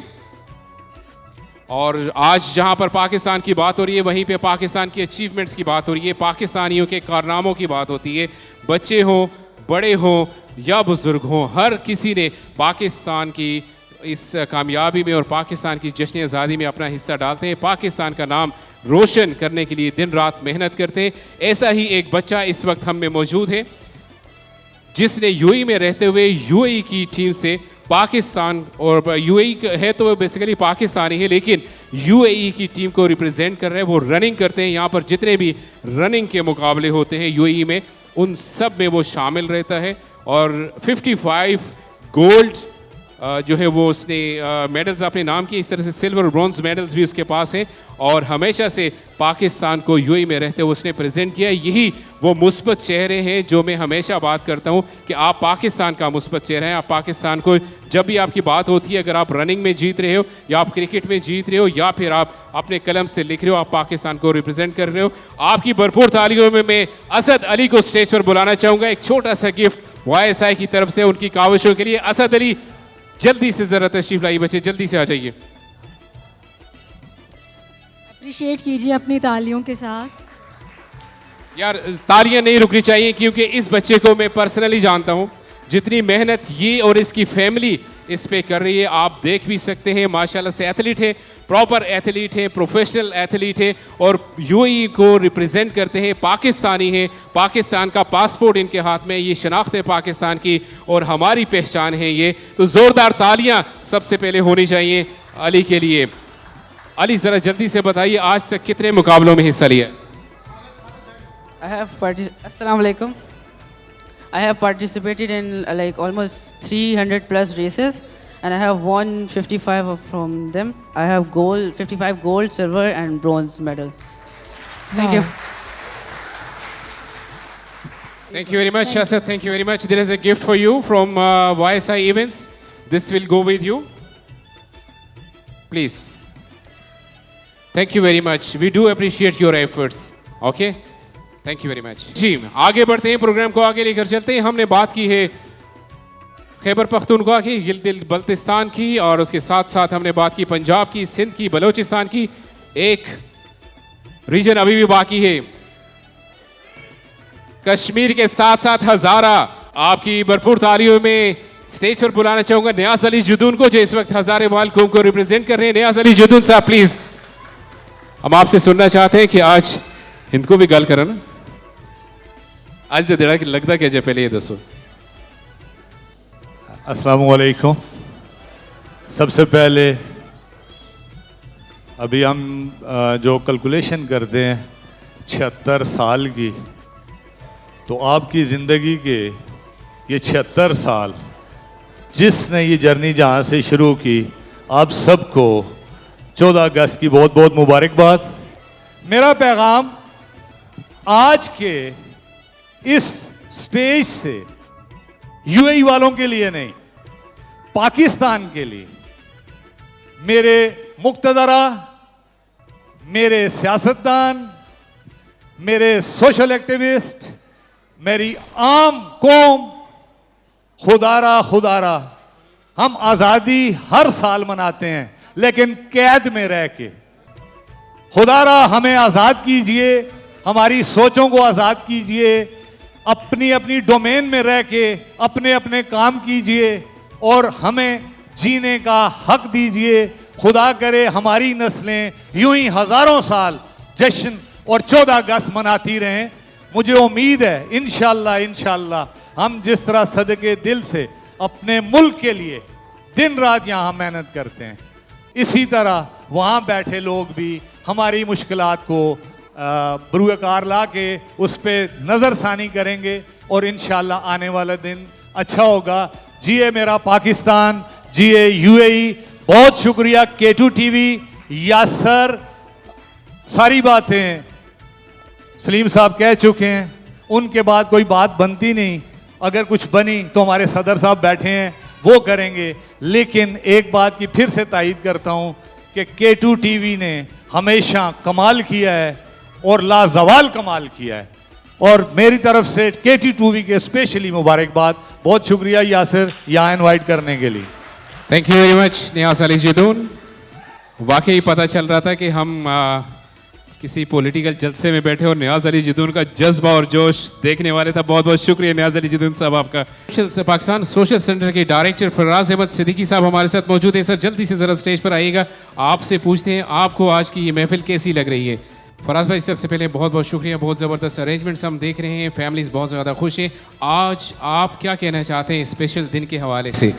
और आज जहां पर पाकिस्तान की बात हो रही है, वहीं पे पाकिस्तान की अचीवमेंट्स की बात हो रही है, पाकिस्तानियों के कारनामों की बात होती है। बच्चे हों, बड़े हों या बुज़ुर्ग हों, हर किसी ने पाकिस्तान की इस कामयाबी में और पाकिस्तान की जश्न आज़ादी में अपना हिस्सा डालते हैं, पाकिस्तान का नाम रोशन करने के लिए दिन रात मेहनत करते हैं। ऐसा ही एक बच्चा इस वक्त हम में मौजूद है जिसने यूएई में रहते हुए यूएई की टीम से पाकिस्तान, और यूएई है तो बेसिकली पाकिस्तानी है, लेकिन यूएई की टीम को रिप्रेजेंट कर रहे हैं। वो रनिंग करते हैं, यहाँ पर जितने भी रनिंग के मुकाबले होते हैं यूएई में, उन सब में वो शामिल रहता है। और 55 गोल्ड जो है वो उसने मेडल्स अपने नाम किए, इस तरह से सिल्वर और ब्रॉन्ज मेडल्स भी उसके पास हैं। और हमेशा से पाकिस्तान को यूएई में रहते हुए उसने प्रेजेंट किया। यही वो मुस्बत चेहरे हैं जो मैं हमेशा बात करता हूं कि आप पाकिस्तान का मुस्बत चेहरा हैं। आप पाकिस्तान को, जब भी आपकी बात होती है, अगर आप रनिंग में जीत रहे हो या आप क्रिकेट में जीत रहे हो या फिर आप अपने कलम से लिख रहे हो, आप पाकिस्तान को रिप्रेजेंट कर रहे हो। आपकी भरपूर तालियों में मैं असद अली को स्टेज पर बुलाना चाहूँगा। एक छोटा सा गिफ्ट YSI की तरफ से उनकी काविशों के लिए। असद अली, जल्दी से जरा तशरीफ लाइए बच्चे, जल्दी से आ जाइए। अप्रिशिएट कीजिए अपनी तालियों के साथ। यार तालियां नहीं रुकनी चाहिए, क्योंकि इस बच्चे को मैं पर्सनली जानता हूं, जितनी मेहनत ये और इसकी फैमिली इस पे कर रही है आप देख भी सकते हैं। माशाल्लाह से एथलीट है, प्रॉपर एथलीट है, प्रोफेशनल एथलीट है और यूएई को रिप्रेजेंट करते हैं, पाकिस्तानी है, पाकिस्तान का पासपोर्ट इनके हाथ में, ये शनाख्त है पाकिस्तान की और हमारी पहचान है ये। तो ज़ोरदार तालियां सबसे पहले होनी चाहिए अली के लिए। अली ज़रा जल्दी से बताइए, आज तक कितने मुकाबलों में हिस्सा लिया? Assalamu alaikum. I have participated in like almost 300 plus races and I have won 55 from them. I have 55 gold, silver and bronze medals. Thank you. Thank you very much, Asad. Thank you very much. There is a gift for you from YSI Events. This will go with you. Please. Thank you very much. We do appreciate your efforts. Okay? Thank you very much जी। आगे बढ़ते हैं, programme को आगे लेकर चलते हैं। हमने बात की है खैबर पख्तूनख्वा की, गिलगित बल्तिस्तान की, और उसके साथ साथ हमने बात की पंजाब की, सिंध की, बलोचिस्तान की। एक रीजन अभी भी बाकी है, कश्मीर के साथ साथ हजारा। आपकी भरपूर तालियों में स्टेज पर बुलाना चाहूंगा नियाज अली जुदून को, जो इस वक्त हजारे वाल कौम को रिप्रेजेंट कर रहे हैं। नियाज अली जुदून साहब प्लीज, हम आपसे सुनना चाहते हैं कि आज हिंद को भी गल करा ना, आज दे देड़ा कि लगता क्या जे, पहले ये दसो। अस्सलाम वालेकुम। सबसे पहले अभी हम जो कैलकुलेशन करते हैं 76 साल की, तो आपकी ज़िंदगी के ये 76 साल जिसने ये जर्नी जहाँ से शुरू की, आप सबको 14 अगस्त की बहुत बहुत मुबारकबाद। मेरा पैगाम आज के इस स्टेज से यूएई वालों के लिए नहीं, पाकिस्तान के लिए, मेरे मुक्तदरा, मेरे सियासतदान, मेरे सोशल एक्टिविस्ट, मेरी आम कौम, खुदारा हम आज़ादी हर साल मनाते हैं, लेकिन कैद में रह के। खुदारा हमें आज़ाद कीजिए, हमारी सोचों को आज़ाद कीजिए, अपनी अपनी डोमेन में रह के अपने अपने काम कीजिए और हमें जीने का हक दीजिए। खुदा करे हमारी नस्लें यूं ही हज़ारों साल जश्न और 14 अगस्त मनाती रहें। मुझे उम्मीद है इंशाअल्लाह हम जिस तरह सदके दिल से अपने मुल्क के लिए दिन रात यहाँ मेहनत करते हैं, इसी तरह वहाँ बैठे लोग भी हमारी मुश्किलात को बरूकार ला के उस पर नज़रसानी करेंगे और इंशाअल्लाह आने वाला दिन अच्छा होगा। जिए मेरा पाकिस्तान, जिए यूएई। बहुत शुक्रिया K2 TV, यासर, सारी बातें सलीम साहब कह चुके हैं, उनके बाद कोई बात बनती नहीं। अगर कुछ बनी तो हमारे सदर साहब बैठे हैं, वो करेंगे। लेकिन एक बात की फिर से तायीद करता हूँ कि K2 TV ने हमेशा कमाल किया है और लाजवाल कमाल किया है, और मेरी तरफ से K2 TV के स्पेशली मुबारकबाद। बहुत शुक्रिया यासिर यहाँ इनवाइट करने के लिए। थैंक यू वेरी मच नियाज अली जुदून। वाकई पता चल रहा था कि हम किसी पॉलिटिकल जलसे में बैठे और नियाज अली जुदून का जज्बा और जोश देखने वाले था। बहुत बहुत शुक्रिया नियाज अली जुदून साहब आपका। पाकिस्तान सोशल सेंटर के डायरेक्टर फराज अहमद सिद्दीकी साहब हमारे साथ मौजूद है। सर जल्दी से ज़रा स्टेज पर आइएगा, आपसे पूछते हैं आपको आज की ये महफिल कैसी लग रही है। फराज भाई सबसे पहले बहुत बहुत शुक्रिया, बहुत ज़बरदस्त अरेंजमेंट्स हम देख रहे हैं, फैमिलीज़ बहुत ज़्यादा खुश हैं। आज आप क्या कहना चाहते हैं स्पेशल दिन के हवाले से?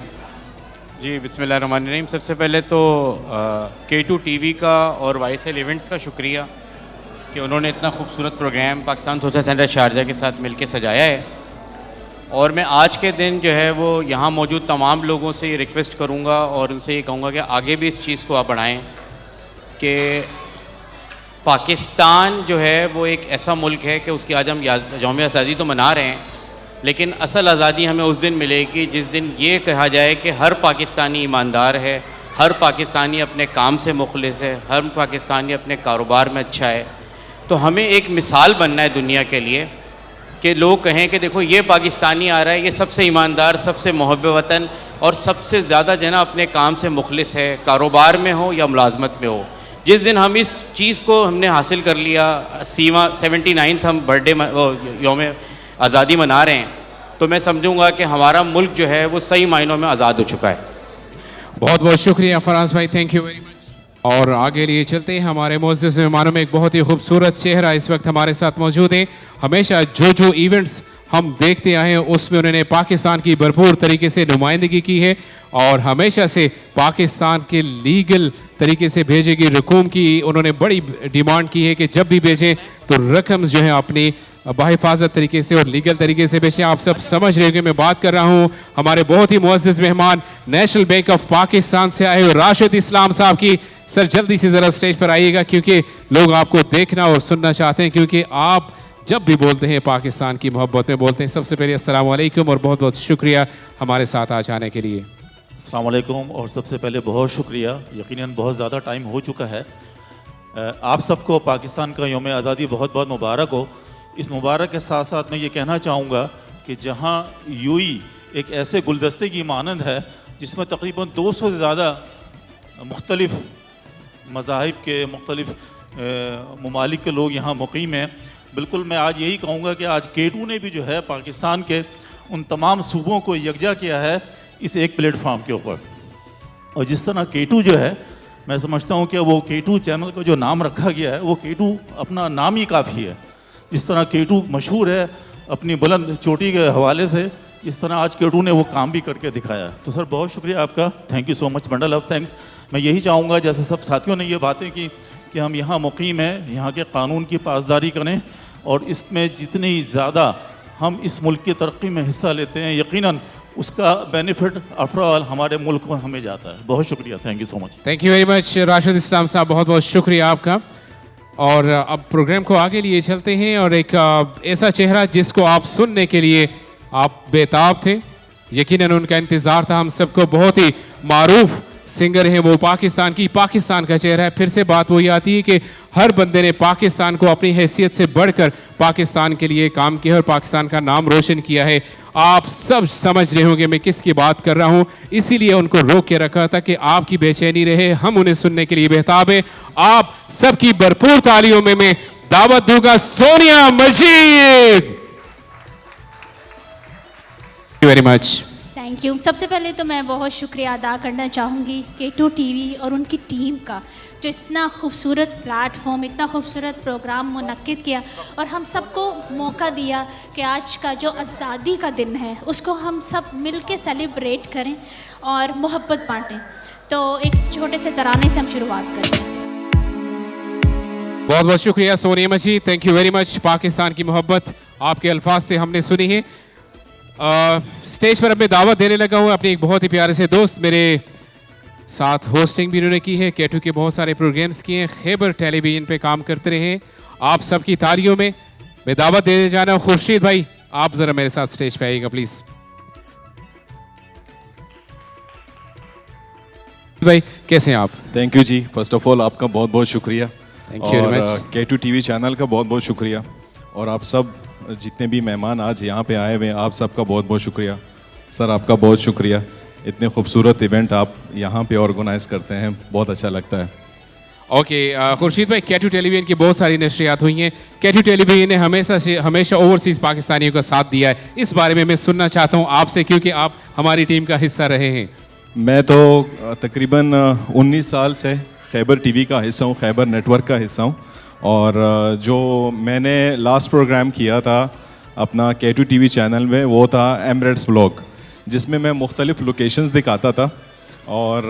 जी बिस्मिल्लाहिर्रहमानिर्रहीम। सबसे पहले तो K2 TV का और YSL इवेंट्स का शुक्रिया कि उन्होंने इतना खूबसूरत programme Pakistan social centre Sharjah के साथ मिलकर सजाया है। और मैं आज के दिन जो है वो यहाँ मौजूद तमाम लोगों से ये रिक्वेस्ट करूँगा और उनसे ये कहूँगा कि आगे भी इस चीज़ को आप बढ़ाएँ कि पाकिस्तान जो है वो एक ऐसा मुल्क है कि उसकी आज हम यौम आज़ादी तो मना रहे हैं, लेकिन असल आज़ादी हमें उस दिन मिलेगी जिस दिन ये कहा जाए कि हर पाकिस्तानी ईमानदार है, हर पाकिस्तानी अपने काम से मुखलिस है, हर पाकिस्तानी अपने कारोबार में अच्छा है। तो हमें एक मिसाल बनना है दुनिया के लिए कि लोग कहें कि देखो ये पाकिस्तानी आ रहा है, ये सबसे ईमानदार, सबसे मुहब्ब वतन और सबसे ज़्यादा जना अपने काम से मुखलिस है, कारोबार में हो या मुलाजमत में हो। जिस दिन हम इस चीज़ को हमने हासिल कर लिया, 79th हम बर्थडे यौम आज़ादी मना रहे हैं, तो मैं समझूंगा कि हमारा मुल्क जो है वो सही मायनों में आज़ाद हो चुका है। बहुत बहुत शुक्रिया फराज भाई, थैंक यू वेरी मच। और आगे लिए चलते हैं, हमारे मुअज़्ज़ज़ मेहमानों में एक बहुत ही खूबसूरत चेहरा इस वक्त हमारे साथ मौजूद है। हमेशा जो इवेंट्स हम देखते आए हैं उसमें उन्होंने पाकिस्तान की भरपूर तरीके से नुमाइंदगी की है और हमेशा से पाकिस्तान के लीगल तरीके से भेजेगी रकूम की उन्होंने बड़ी डिमांड की है कि जब भी भेजें तो रकम जो है अपनी बाहिफाजत तरीके से और लीगल तरीके से भेजें। आप सब समझ रहे हो कि मैं बात कर रहा हूँ हमारे बहुत ही मुअज़्ज़ज़ मेहमान नेशनल बैंक ऑफ पाकिस्तान से आए हुए राशिद इस्लाम साहब की। सर जल्दी से ज़रा स्टेज पर आइएगा क्योंकि लोग आपको देखना और सुनना चाहते हैं, क्योंकि आप जब भी बोलते हैं पाकिस्तान की मोहब्बत में बोलते हैं। सबसे पहले अस्सलाम वालेकुम और बहुत बहुत शुक्रिया हमारे साथ आज आने के लिए। अस्सलाम वालेकुम और सबसे पहले बहुत शुक्रिया, यकीनन बहुत ज़्यादा टाइम हो चुका है। आप सबको पाकिस्तान का यौम आज़ादी बहुत बहुत मुबारक हो। इस मुबारक के साथ साथ मैं ये कहना चाहूँगा कि जहाँ यूई एक ऐसे गुलदस्ते की मानंद है जिसमें तकरीबन 200 से ज़्यादा मुख्तलिफ़ मज़ाहिब के मुख्तलिफ़ ममालिक के लोग यहाँ मुक़ीम हैं, बिल्कुल मैं आज यही कहूँगा कि आज K2 ने भी जो है पाकिस्तान के उन तमाम सूबों को यकजा किया है इस एक प्लेटफार्म के ऊपर। और जिस तरह K2 जो है, मैं समझता हूँ कि वो K2 चैनल का जो नाम रखा गया है वो K2 अपना नाम ही काफ़ी है। जिस तरह K2 मशहूर है अपनी बुलंद चोटी के हवाले से, इस तरह आज K2 ने वो काम भी करके दिखाया है। तो सर बहुत शुक्रिया आपका, thank you so much, bundle of thanks. मैं यही चाहूँगा जैसे सब साथियों ने ये बातें की कि हम यहाँ मुक़ीम हैं, यहाँ के कानून की पासदारी करें और इसमें जितनी ज़्यादा हम इस मुल्क की तरक्की में हिस्सा लेते हैं यकीनन उसका बेनिफिट आफ्टर ऑल हमारे मुल्क को हमें जाता है। बहुत शुक्रिया, thank you so much. Thank you very much Rashid Islam साहब, बहुत बहुत शुक्रिया आपका। और अब प्रोग्राम को आगे लिए चलते हैं और एक ऐसा चेहरा जिसको आप सुनने के लिए आप बेताब थे, यकीनन उनका इंतज़ार था हम सबको। बहुत ही मारूफ सिंगर है वो, पाकिस्तान का चेहरा है। फिर से बात वही आती है कि हर बंदे ने पाकिस्तान को अपनी हैसियत से बढ़कर पाकिस्तान के लिए काम किया है और पाकिस्तान का नाम रोशन किया है। आप सब समझ रहे होंगे मैं किसकी बात कर रहा हूँ, इसीलिए उनको रोक के रखा था कि आपकी बेचैनी रहे, हम उन्हें सुनने के लिए बेताब है। आप सबकी भरपूर तालियों में मैं दावत दूंगा Sonia Majeed. Very much, thank you. सबसे पहले तो मैं बहुत शुक्रिया अदा करना चाहूँगी K2 टीवी और उनकी टीम का, जो इतना खूबसूरत प्लेटफॉर्म, इतना खूबसूरत प्रोग्राम मुनक्किद किया और हम सबको मौका दिया कि आज का जो आज़ादी का दिन है उसको हम सब मिल के सेलिब्रेट करें और मोहब्बत बांटें। तो एक छोटे से तराने से हम शुरुआत करते हैं। बहुत बहुत शुक्रिया Sonia Majeed, thank you very much. Pakistan की मोहब्बत आपके अल्फाज से हमने सुनी है। स्टेज पर अब मैं दावत देने लगा हूँ अपने एक बहुत ही प्यारे से दोस्त, मेरे साथ होस्टिंग भी इन्होंने की है, K2 के बहुत सारे प्रोग्राम्स किए हैं, खैबर टेलीविजन पे काम करते रहे। आप सबकी तालियों में मैं दावत देने जा रहा हूँ खुर्शीद भाई, आप ज़रा मेरे साथ स्टेज पे आइएगा प्लीज़। भाई कैसे हैं आप? थैंक यू जी, फर्स्ट ऑफ ऑल आपका बहुत बहुत शुक्रिया। Thank you very much. K2 TV channel का बहुत बहुत शुक्रिया और आप सब जितने भी मेहमान आज यहाँ पे आए हुए हैं आप सबका बहुत बहुत शुक्रिया। सर आपका बहुत शुक्रिया, इतने खूबसूरत इवेंट आप यहाँ पे ऑर्गेनाइज करते हैं, बहुत अच्छा लगता है। ओके खुर्शीद भाई, K2 टेलीविजन की बहुत सारी नशरियात हुई हैं, K2 टेलीविजन ने हमेशा ओवरसीज़ पाकिस्तानियों का साथ दिया है, इस बारे में मैं सुनना चाहता हूँ आपसे क्योंकि आप हमारी टीम का हिस्सा रहे हैं। मैं तो तकरीबन 19 साल से खैबर टीवी का हिस्सा हूँ, खैबर नेटवर्क का हिस्सा हूँ और जो मैंने लास्ट प्रोग्राम किया था अपना K2 टीवी चैनल में वो था एमरेट्स व्लॉग, जिसमें मैं मुख्तलिफ़ लोकेशंस दिखाता था और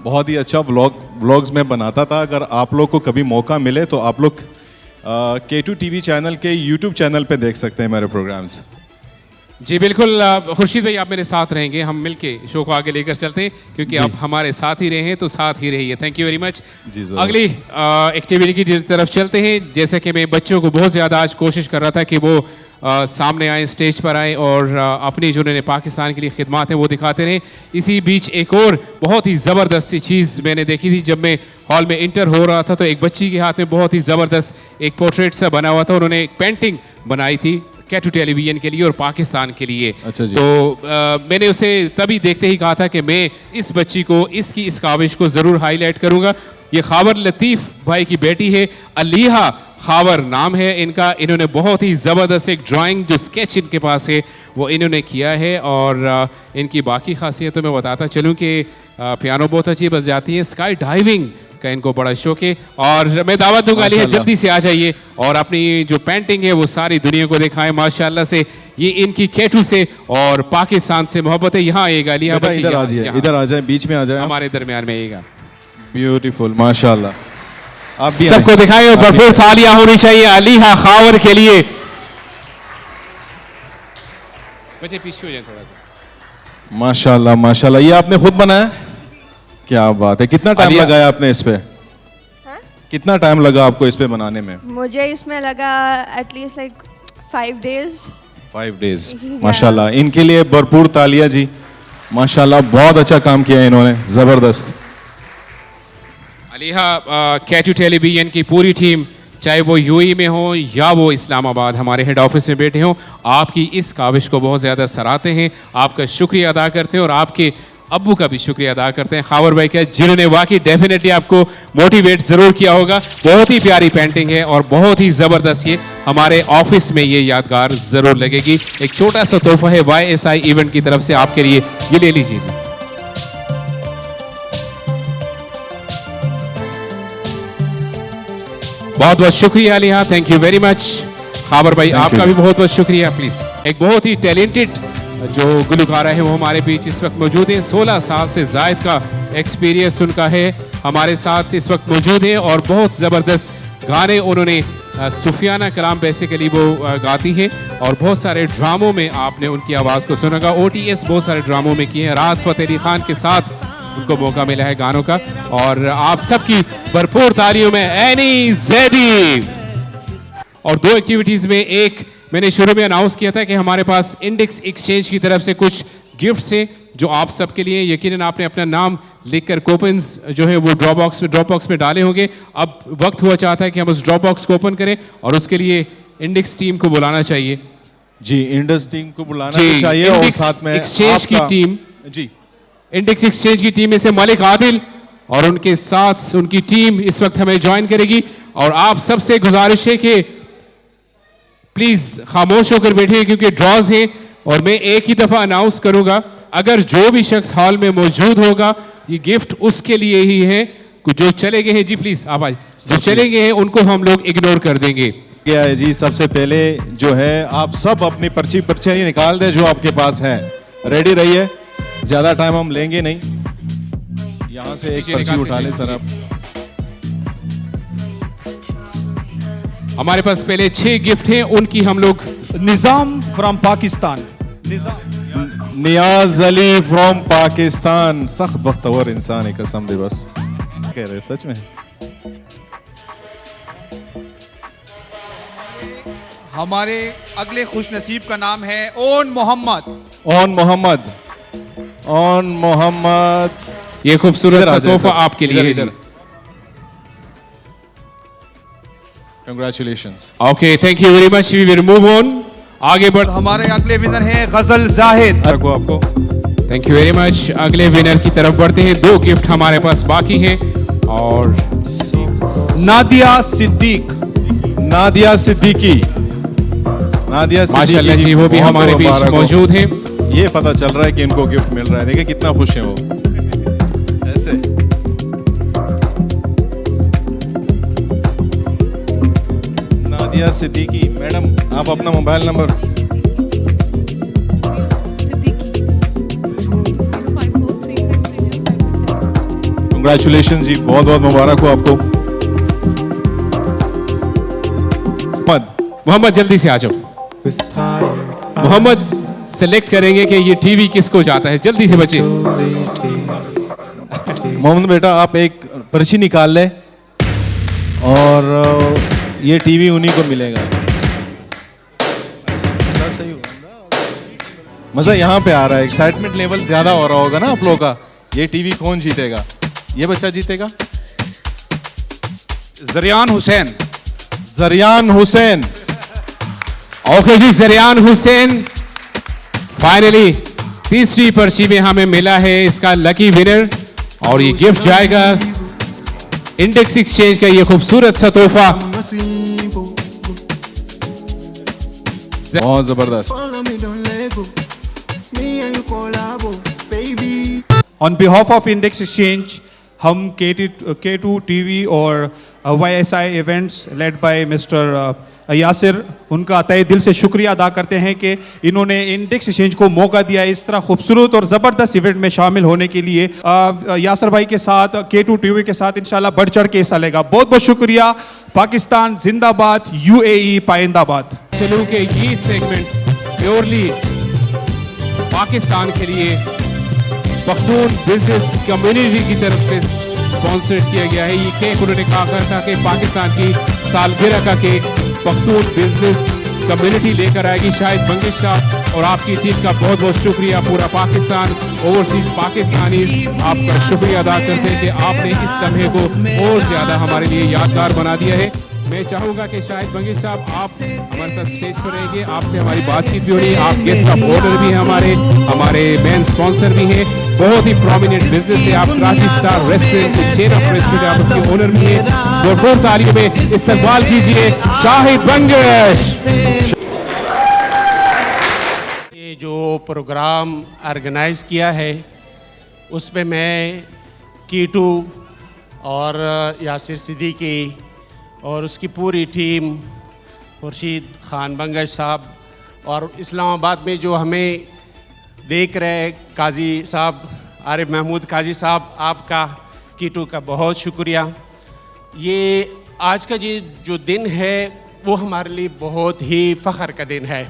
बहुत ही अच्छा व्लॉग्स में बनाता था। अगर आप लोग को कभी मौका मिले तो आप लोग K2 टीवी चैनल के यूट्यूब चैनल पे देख सकते हैं मेरे प्रोग्राम्स। जी बिल्कुल खुर्शीद भाई, आप मेरे साथ रहेंगे, हम मिलके शो को आगे लेकर चलते हैं क्योंकि आप हमारे साथ ही रहे हैं तो साथ ही रहिए। Thank you very much. अगली एक्टिविटी की तरफ चलते हैं। जैसे कि मैं बच्चों को बहुत ज़्यादा आज कोशिश कर रहा था कि वो सामने आए, स्टेज पर आए और अपनी जो उन्होंने पाकिस्तान के लिए खिदमात हैं वो दिखाते रहे। इसी बीच एक और बहुत ही ज़बरदस्त सी चीज़ मैंने देखी थी जब मैं हॉल में इंटर हो रहा था, तो एक बच्ची के हाथ में बहुत ही ज़बरदस्त एक पोर्ट्रेट सा बना हुआ था, उन्होंने एक पेंटिंग बनाई थी K2 टेलीविजन के लिए और पाकिस्तान के लिए। अच्छा जी। तो मैंने उसे तभी देखते ही कहा था कि मैं इस बच्ची को, इसकी इस काविश को ज़रूर हाईलाइट करूँगा। ये खावर लतीफ़ भाई की बेटी है, अलीहा खावर नाम है इनका। इन्होंने बहुत ही ज़बरदस्त एक ड्राइंग जो स्केच इनके पास है वो इन्होंने किया है और इनकी बाकी खासियतों में बताता चलूँ कि पियानो बहुत अच्छी बज जाती है, स्काई डाइविंग का इनको बड़ा शौक है और मैं दावत दूंगा अलीहा जल्दी से आ जाइए और अपनी जो पेंटिंग है वो सारी दुनिया को दिखाएं। माशाल्लाह से ये इनकी K2 से और पाकिस्तान से मोहब्बत है। यहाँ आइएगा अलीहा, इधर आ जाइए, इधर आ जाए, बीच में आ जाए, हमारे दरमियान में आइएगा। ब्यूटीफुल, माशाल्लाह। आप भी सबको दिखाएं और भरपूर तालियां होनी चाहिए अलीहा खावर के लिए। बच्चे पीछे हो जाए थोड़ा सा। माशाल्लाह माशाल्लाह। ये आपने खुद बनाया? क्या बात है। कितना टाइम लगाया आपने इस पे? कितना टाइम लगा आपको इस पे बनाने में? मुझे इसमें लगा एटलीस्ट लाइक 5 days। 5 days माशाल्लाह। इनके लिए भरपूर तालियां जी, माशाल्लाह बहुत अच्छा काम किया इन्होंने, जबरदस्त। अलीहा K2 टेलीविजन की पूरी टीम चाहे वो यूएई में हो या वो इस्लामाबाद हमारे हेड ऑफिस में बैठे हों, आपकी इस काविश को बहुत ज़्यादा सराहते हैं, आपका शुक्रिया अदा करते हैं और आपके अब्बू का भी शुक्रिया अदा करते हैं, खावर भाई का, जिन्होंने वाकई डेफिनेटली आपको मोटिवेट ज़रूर किया होगा। बहुत ही प्यारी पेंटिंग है और बहुत ही ज़बरदस्त, ये हमारे ऑफिस में ये यादगार ज़रूर लगेगी। एक छोटा सा तोहफा है YSI इवेंट की तरफ से आपके लिए, ये ले लीजिए जी। बहुत बहुत शुक्रिया अलिहा, थैंक यू वेरी मच। खाबर भाई आपका भी बहुत बहुत शुक्रिया। प्लीज, एक बहुत ही टैलेंटेड जो गुलकारा है वो हमारे बीच इस वक्त मौजूद है। 16 साल से जायद का एक्सपीरियंस उनका है, हमारे साथ इस वक्त मौजूद है और बहुत ज़बरदस्त गाने उन्होंने सुफियाना कलाम बेसिकली वो गाती है और बहुत सारे ड्रामों में आपने उनकी आवाज़ को सुना होगा। OTS बहुत सारे ड्रामों में किए हैं, राहत फ़तेह अली खान के साथ उनको मौका मिला है गानों का। और आप सबकी भरपूर तालियों में एनी ज़ैदी। और 2 एक्टिविटीज़ में, एक मैंने शुरू में अनाउंस किया था कि हमारे पास इंडेक्स एक्सचेंज की तरफ से कुछ गिफ्ट्स हैं जो आप सबके लिए, यकीनन आपने अपना नाम लिखकर कूपन्स जो है वो ड्रॉप बॉक्स में डाले होंगे। अब वक्त हुआ चाहता है कि हम उस ड्रॉप बॉक्स को ओपन करें और उसके लिए इंडेक्स टीम को बुलाना चाहिए। जी, इंडेक्स टीम को बुलाना चाहिए और साथ में एक्सचेंज की टीम, जी इंडेक्स एक्सचेंज की टीम में से मलिक आदिल और उनके साथ उनकी टीम इस वक्त हमें ज्वाइन करेगी। और आप सबसे गुजारिश है कि प्लीज खामोश होकर बैठिए क्योंकि ड्रॉज हैं और मैं एक ही दफा अनाउंस करूंगा, अगर जो भी शख्स हॉल में मौजूद होगा ये गिफ्ट उसके लिए ही है। जो चले गए हैं, जी प्लीज आप आइए, जो चले गए हैं उनको हम लोग इग्नोर कर देंगे। क्या है जी, सबसे पहले जो है आप सब अपनी पर्ची निकाल दें जो आपके पास है, रेडी रहिए, ज्यादा टाइम हम लेंगे नहीं। यहाँ से एक पर्ची उठा लें सर आप। हमारे पास पहले 6 गिफ्ट हैं, उनकी हम लोग। निजाम फ्रॉम पाकिस्तान, नियाज अली फ्रॉम पाकिस्तान, सख्त बख्तवर इंसान है, कसम दे बस कह रहे सच में। हमारे अगले खुश नसीब का नाम है ओन मोहम्मद। ओन मोहम्मद, ये खूबसूरत सा तोहफा आपके लिए है। Congratulations. Okay, thank you very much. We will move on. आगे बढ़। हमारे अगले विनर हैं गजल जाहिद। आपको थैंक यू वेरी मच। अगले विनर की तरफ बढ़ते हैं। 2 गिफ्ट हमारे पास बाकी हैं और नादिया सिद्दीकी। माशाल्लाह जी, वो भी हमारे बीच मौजूद हैं। ये पता चल रहा है कि इनको गिफ्ट मिल रहा है, देखिए कितना खुश है वो। ऐसे नादिया सिद्दीकी मैडम, आप अपना मोबाइल नंबर। कंग्रेचुलेशन जी, बहुत बहुत मुबारक हो आपको। मोहम्मद जल्दी से आ जाओ। मोहम्मद सेलेक्ट करेंगे कि ये टीवी किसको जाता है, जल्दी से बच्चे। मोहम्मद बेटा आप एक पर्ची निकाल ले और ये टीवी उन्हीं को मिलेगा। सही मजा यहाँ पे आ रहा है, एक्साइटमेंट लेवल ज्यादा हो रहा होगा ना आप लोगों का। ये टीवी कौन जीतेगा? ये बच्चा जीतेगा, जरियान हुसैन। ओके जी, जरियान हुसैन फाइनली तीसरी पर्ची में हमें मिला है इसका लकी विनर और ये गिफ्ट जाएगा इंडेक्स एक्सचेंज का ये खूबसूरत सा तोहफा। बहुत जबरदस्त। On behalf of index exchange हम K2 TV और YSI events led by mister Yasir, उनका तहे दिल से शुक्रिया अदा करते हैं कि इन्होंने इंडेक्स एक्सचेंज को मौका दिया इस तरह खूबसूरत और ज़बरदस्त इवेंट में शामिल होने के लिए। यासिर भाई के साथ K2 TV के साथ इंशाल्लाह बढ़ चढ़ के हिस्सा लेगा। बहुत बहुत शुक्रिया। पाकिस्तान जिंदाबाद, UAE पाइंदाबाद। चलो कि ये सेगमेंट प्योरली पाकिस्तान के लिए पख्तून बिजनेस कम्युनिटी की तरफ से स्पॉन्सर किया गया है। ये केक उन्होंने कहा था कि पाकिस्तान की सालगिरह का केक पख्तून बिजनेस कम्युनिटी लेकर आएगी शाहिद मंगिश शाह, और आपकी टीम का बहुत बहुत शुक्रिया। पूरा पाकिस्तान, ओवरसीज पाकिस्तानी आपका शुक्रिया अदा करते हैं कि आपने इस लम्हे को और ज़्यादा हमारे लिए यादगार बना दिया है। मैं चाहूंगा कि शाहिद बंगी साहब आप हमारे साथ स्टेज पर रहेंगे, आपसे हमारी बातचीत भी हो रही है। आप गेस्ट ऑफ ऑनर भी हैं, हमारे मेन स्पॉन्सर भी हैं, बहुत ही प्रोमिनेंट बिजनेस है। आप क्रांति star restaurant chain of restaurant आप उसके ऑनर भी हैं। जोरदार तालियों में इस्तकबाल कीजिए शाहिद बंगश। ये जो प्रोग्राम ऑर्गेनाइज किया है उसमें मैं कीटू और यासिर सिद्दीकी और उसकी पूरी टीम, खुर्शीद खान बंगश साहब और इस्लामाबाद में जो हमें देख रहे काजी साहब, आरिफ महमूद काजी साहब, आपका कीटू का बहुत शुक्रिया। ये आज का जो दिन है वो हमारे लिए बहुत ही फ़ख्र का दिन है।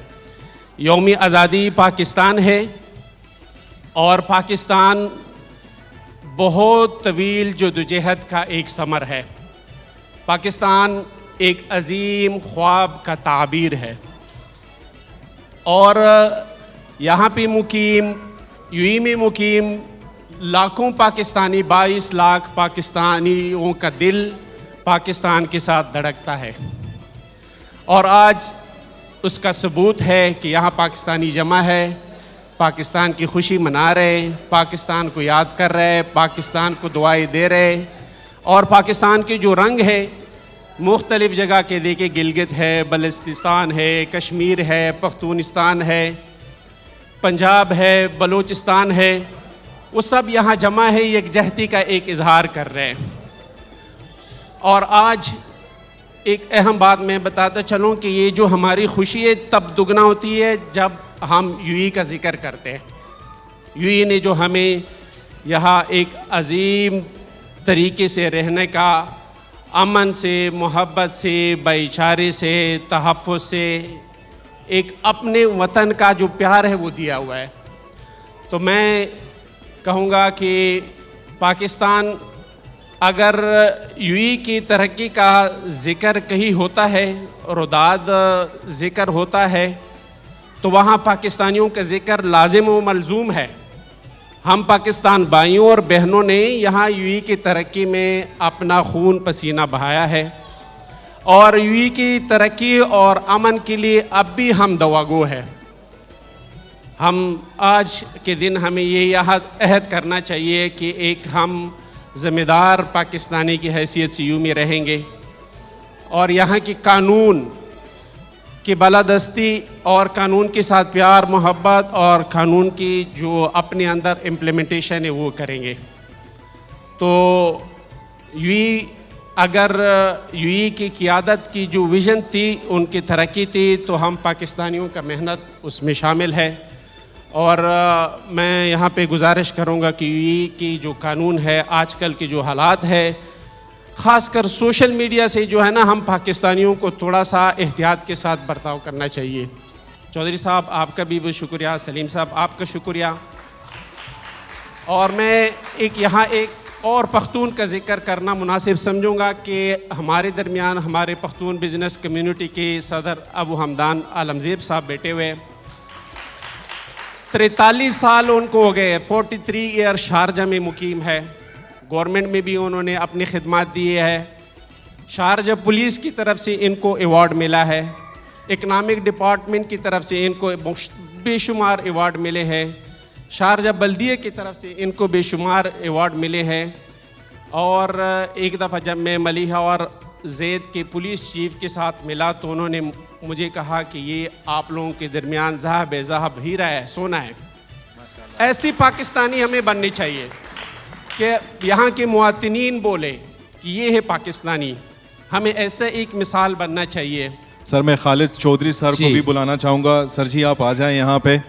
यौम आज़ादी पाकिस्तान है और पाकिस्तान बहुत तवील जदोजहद का एक समर है। पाकिस्तान एक अजीम ख्वाब का ताबीर है और यहाँ पे मुकीम, यूएई में मुकीम लाखों पाकिस्तानी, 22 लाख पाकिस्तानियों का दिल पाकिस्तान के साथ धड़कता है और आज उसका सबूत है कि यहाँ पाकिस्तानी जमा है, पाकिस्तान की खुशी मना रहे, पाकिस्तान को याद कर रहे, पाकिस्तान को दुआएं दे रहे और पाकिस्तान के जो रंग है मुख्तलिफ़ जगह के देखे, गिलगित है, बलूचिस्तान है, कश्मीर है, पख्तूनिस्तान है, पंजाब है, बलूचिस्तान है, वो सब यहाँ जमा है, यकजहती का एक इजहार कर रहे हैं। और आज एक अहम बात मैं बताता चलूँ कि ये जो हमारी खुशी है तब दुगना होती है जब हम यूएई का जिक्र करते हैं। यूएई ने जो हमें यहाँ एक अजीम तरीके से रहने का, अमन से, मोहब्बत से, भाईचारे से, तहफ़्फ़ुज़ से, एक अपने वतन का जो प्यार है वो दिया हुआ है। तो मैं कहूँगा कि पाकिस्तान, अगर यूएई की तरक्की का ज़िक्र कहीं होता है, रुदाद ज़िक्र होता है, तो वहाँ पाकिस्तानियों का ज़िक्र लाजिम व मलज़ूम है। हम पाकिस्तान भाइयों और बहनों ने यहाँ यूएई की तरक्की में अपना खून पसीना बहाया है और यूएई की तरक्की और अमन के लिए अब भी हम दवागो है। हम आज के दिन हमें ये अहद करना चाहिए कि एक हम ज़िम्मेदार पाकिस्तानी की हैसियत से यूं में रहेंगे और यहाँ की कानून की बालादस्ती और कानून के साथ प्यार मोहब्बत और कानून की जो अपने अंदर इम्प्लीमेंटेशन है वो करेंगे। तो यूएई, अगर यूएई की क़ियादत की जो विज़न थी, उनकी तरक्की थी, तो हम पाकिस्तानियों का मेहनत उसमें शामिल है। और मैं यहाँ पे गुजारिश करूँगा कि यूएई की जो कानून है, आजकल की जो हालात है, ख़ासकर सोशल मीडिया से जो है ना, हम पाकिस्तानियों को थोड़ा सा एहतियात के साथ बर्ताव करना चाहिए। चौधरी साहब आपका भी बहुत शुक्रिया, सलीम साहब आपका शुक्रिया। और मैं यहाँ एक और पख्तून का जिक्र करना मुनासिब समझूंगा कि हमारे दरमियान हमारे पख्तून बिज़नेस कम्युनिटी के सदर अबू हमदान आलमज़ेब साहब बैठे हुए, 43 साल उनको हो गए, 43 ईयर शारजा में मुकीम है। गवर्नमेंट में भी उन्होंने अपनी खिदमत दी है। शारजा पुलिस की तरफ से इनको अवार्ड मिला है, इकनॉमिक डिपार्टमेंट की तरफ से इनको बेशुमार अवार्ड मिले हैं, शारजा बल्दिया की तरफ से इनको बेशुमार अवार्ड मिले हैं। और एक दफ़ा जब मैं मलिहा और ज़ैद के पुलिस चीफ़ के साथ मिला तो उन्होंने मुझे कहा कि ये आप लोगों के दरमियान ज़हाब हीरा है, सोना है। ऐसी पाकिस्तानी हमें बननी चाहिए कि यहाँ के मुआतिनीन बोले कि ये है पाकिस्तानी। हमें ऐसे एक मिसाल बनना चाहिए। सर मैं खालिद चौधरी सर को भी बुलाना चाहूँगा। सर जी आप आ जाएं यहाँ पे,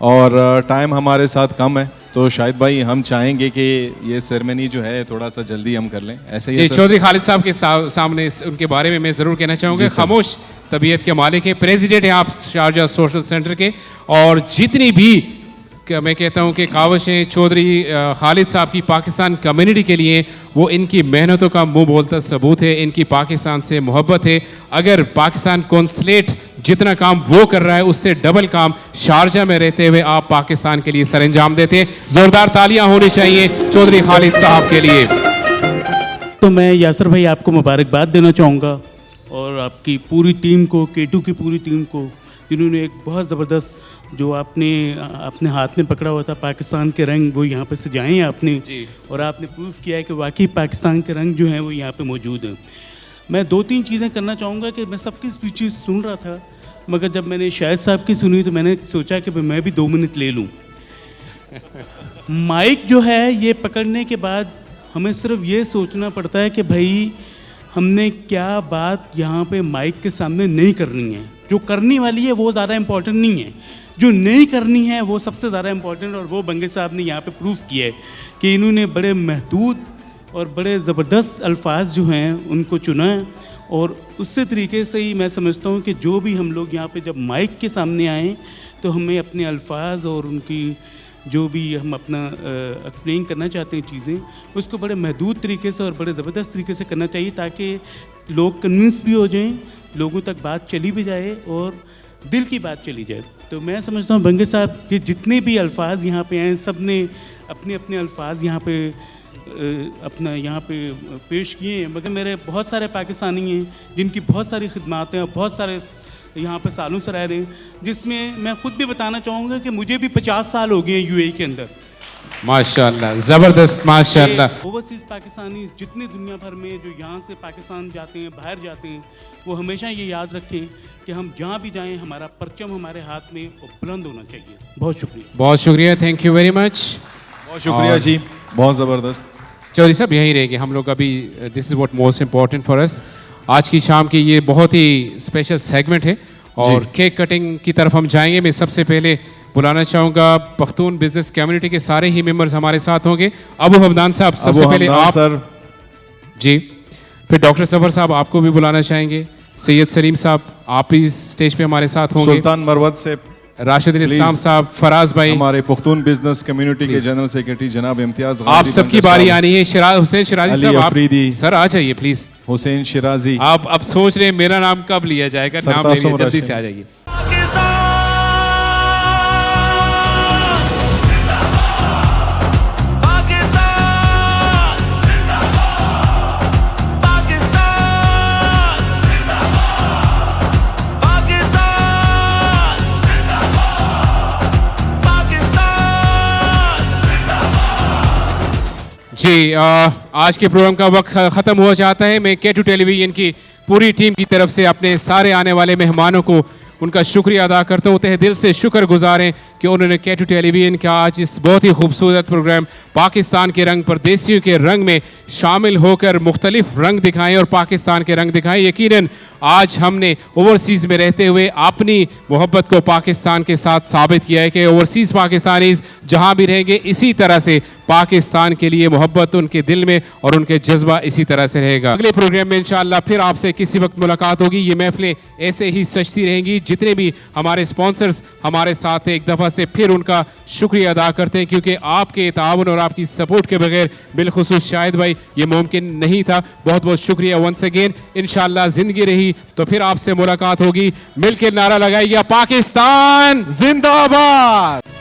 और टाइम हमारे साथ कम है तो शाहिद भाई हम चाहेंगे कि ये सेरेमनी जो है थोड़ा सा जल्दी हम कर लें। ऐसे ही चौधरी खालिद साहब के सामने उनके बारे में मैं ज़रूर कहना चाहूँगा, खामोश तबीयत के मालिक हैं, प्रेसिडेंट हैं आप शारजा सोशल सेंटर के। और जितनी भी मैं कहता हूँ कि काविशें चौधरी खालिद साहब की पाकिस्तान कम्युनिटी के लिए, वो इनकी मेहनतों का मुंह बोलता सबूत है, इनकी पाकिस्तान से मोहब्बत है। अगर पाकिस्तान कौंसलेट जितना काम वो कर रहा है उससे डबल काम शारजा में रहते हुए आप पाकिस्तान के लिए सरंजाम देते हैं। ज़ोरदार तालियां होनी चाहिए चौधरी खालिद साहब के लिए। तो मैं यासिर भाई आपको मुबारकबाद देना चाहूँगा और आपकी पूरी टीम को, K2 की पूरी टीम को, जिन्होंने एक बहुत ज़बरदस्त जो आपने अपने हाथ में पकड़ा हुआ था पाकिस्तान के रंग, वो यहाँ पे सजाए हैं आपने जी। और आपने प्रूफ किया है कि वाकई पाकिस्तान के रंग जो हैं वो यहाँ पे मौजूद हैं। मैं 2-3 चीज़ें करना चाहूँगा कि मैं सबकी स्पीचेस सुन रहा था, मगर जब मैंने शाहिद साहब की सुनी तो मैंने सोचा कि मैं भी 2 मिनट ले लूँ। माइक जो है ये पकड़ने के बाद हमें सिर्फ ये सोचना पड़ता है कि भाई हमने क्या बात यहाँ पे माइक के सामने नहीं करनी है। जो करनी वाली है वो ज़्यादा इम्पोर्टेंट नहीं है, जो नहीं करनी है वो सबसे ज़्यादा इम्पोर्टेंट। और वो बंगे साहब ने यहाँ पे प्रूफ किया है कि इन्होंने बड़े महदूद और बड़े ज़बरदस्त अल्फाज जो हैं उनको चुना है। और उससे तरीके से ही मैं समझता हूँ कि जो भी हम लोग यहाँ पे जब माइक के सामने आएँ तो हमें अपने अल्फाज और उनकी जो भी हम अपना एक्सप्लेन करना चाहते हैं चीज़ें, उसको बड़े महदूद तरीके से और बड़े ज़बरदस्त तरीके से करना चाहिए, ताकि लोग कन्विंस भी हो जाएं, लोगों तक बात चली भी जाए और दिल की बात चली जाए। तो मैं समझता हूँ बंगे साहब के जितने भी अल्फाज यहाँ पे हैं, सब ने अपने अपने अल्फाज यहाँ पे अपना यहाँ पे पेश किए हैं। मगर मेरे बहुत सारे पाकिस्तानी हैं जिनकी बहुत सारी खिदमत हैं और बहुत सारे यहाँ पे सालों से रह रहे हैं, जिसमें मैं खुद भी बताना चाहूँगा कि मुझे भी 50 साल हो गए हैं यूएई के अंदर। माशाल्लाह, ज़बरदस्त, माशाल्लाह। ओवरसीज़ पाकिस्तानी जितने दुनिया भर में जो यहाँ से पाकिस्तान जाते हैं, बाहर जाते हैं, वो हमेशा ये याद रखें कि हम जहाँ भी जाएं हमारा परचम हमारे हाथ में बुलंद होना चाहिए। बहुत शुक्रिया, बहुत शुक्रिया, थैंक यू वेरी मच। बहुत शुक्रिया जी, बहुत ज़बरदस्त। चौधरी साहब यहीं रहेंगे हम लोग अभी, this is what most important for us. आज की शाम की ये बहुत ही स्पेशल सेगमेंट है और केक कटिंग की तरफ हम जाएंगे। मैं सबसे पहले बुलाना चाहूँगा पख्तून बिजनेस कम्युनिटी के सारे ही मेंबर्स हमारे साथ होंगे। अबू हमदान साहब सबसे पहले आप सर जी, फिर डॉक्टर सफर साहब आपको भी बुलाना चाहेंगे, सैयद सलीम साहब आप भी स्टेज पे हमारे साथ होंगे, सुल्तान मरवत से राशिद इस्लाम साहब, फराज भाई, हमारे पख्तून बिजनेस कम्युनिटी के जनरल सेक्रेटरी जनाब इम्तियाज, आप सबकी बारी आनी है। हुसैन शिराजी साहब आप सर आ जाइए प्लीज। हुसैन शिराजी, आप अब सोच रहे हैं मेरा नाम कब लिया जाएगा, नाम ले लीजिए, जल्दी से आ जाइए। जी आज के प्रोग्राम का वक्त ख़त्म हो जाता है। मैं K2 टेलीविज़न की पूरी टीम की तरफ से अपने सारे आने वाले मेहमानों को उनका शुक्रिया अदा करते होते हैं, दिल से शुक्रगुजार हैं कि उन्होंने K2 टेलीविज़न का आज इस बहुत ही खूबसूरत प्रोग्राम पाकिस्तान के रंग परदेसियों के रंग में शामिल होकर मुख्तलिफ रंग दिखाएं और पाकिस्तान के रंग दिखाएं। यकीनन आज हमने ओवरसीज़ में रहते हुए अपनी मोहब्बत को पाकिस्तान के साथ साबित किया है कि ओवरसीज़ पाकिस्तानीज़ जहाँ भी रहेंगे इसी तरह से पाकिस्तान के लिए मोहब्बत उनके दिल में और उनके जज्बा इसी तरह से रहेगा। अगले प्रोग्राम में इंशाअल्लाह फिर आपसे किसी वक्त मुलाकात होगी। ये महफिलें ऐसे ही सजती रहेंगी। जितने भी हमारे स्पॉन्सर्स हमारे साथ एक दफ़ा से फिर उनका शुक्रिया अदा करते हैं, क्योंकि आपके ताउन और आपकी सपोर्ट के बगैर बिलखुसूस शाहिद भाई ये मुमकिन नहीं था। बहुत बहुत शुक्रिया वंस अगेन। इंशाअल्लाह ज़िंदगी रही तो फिर आपसे मुलाकात होगी। मिलकर नारा लगाइए, पाकिस्तान जिंदाबाद।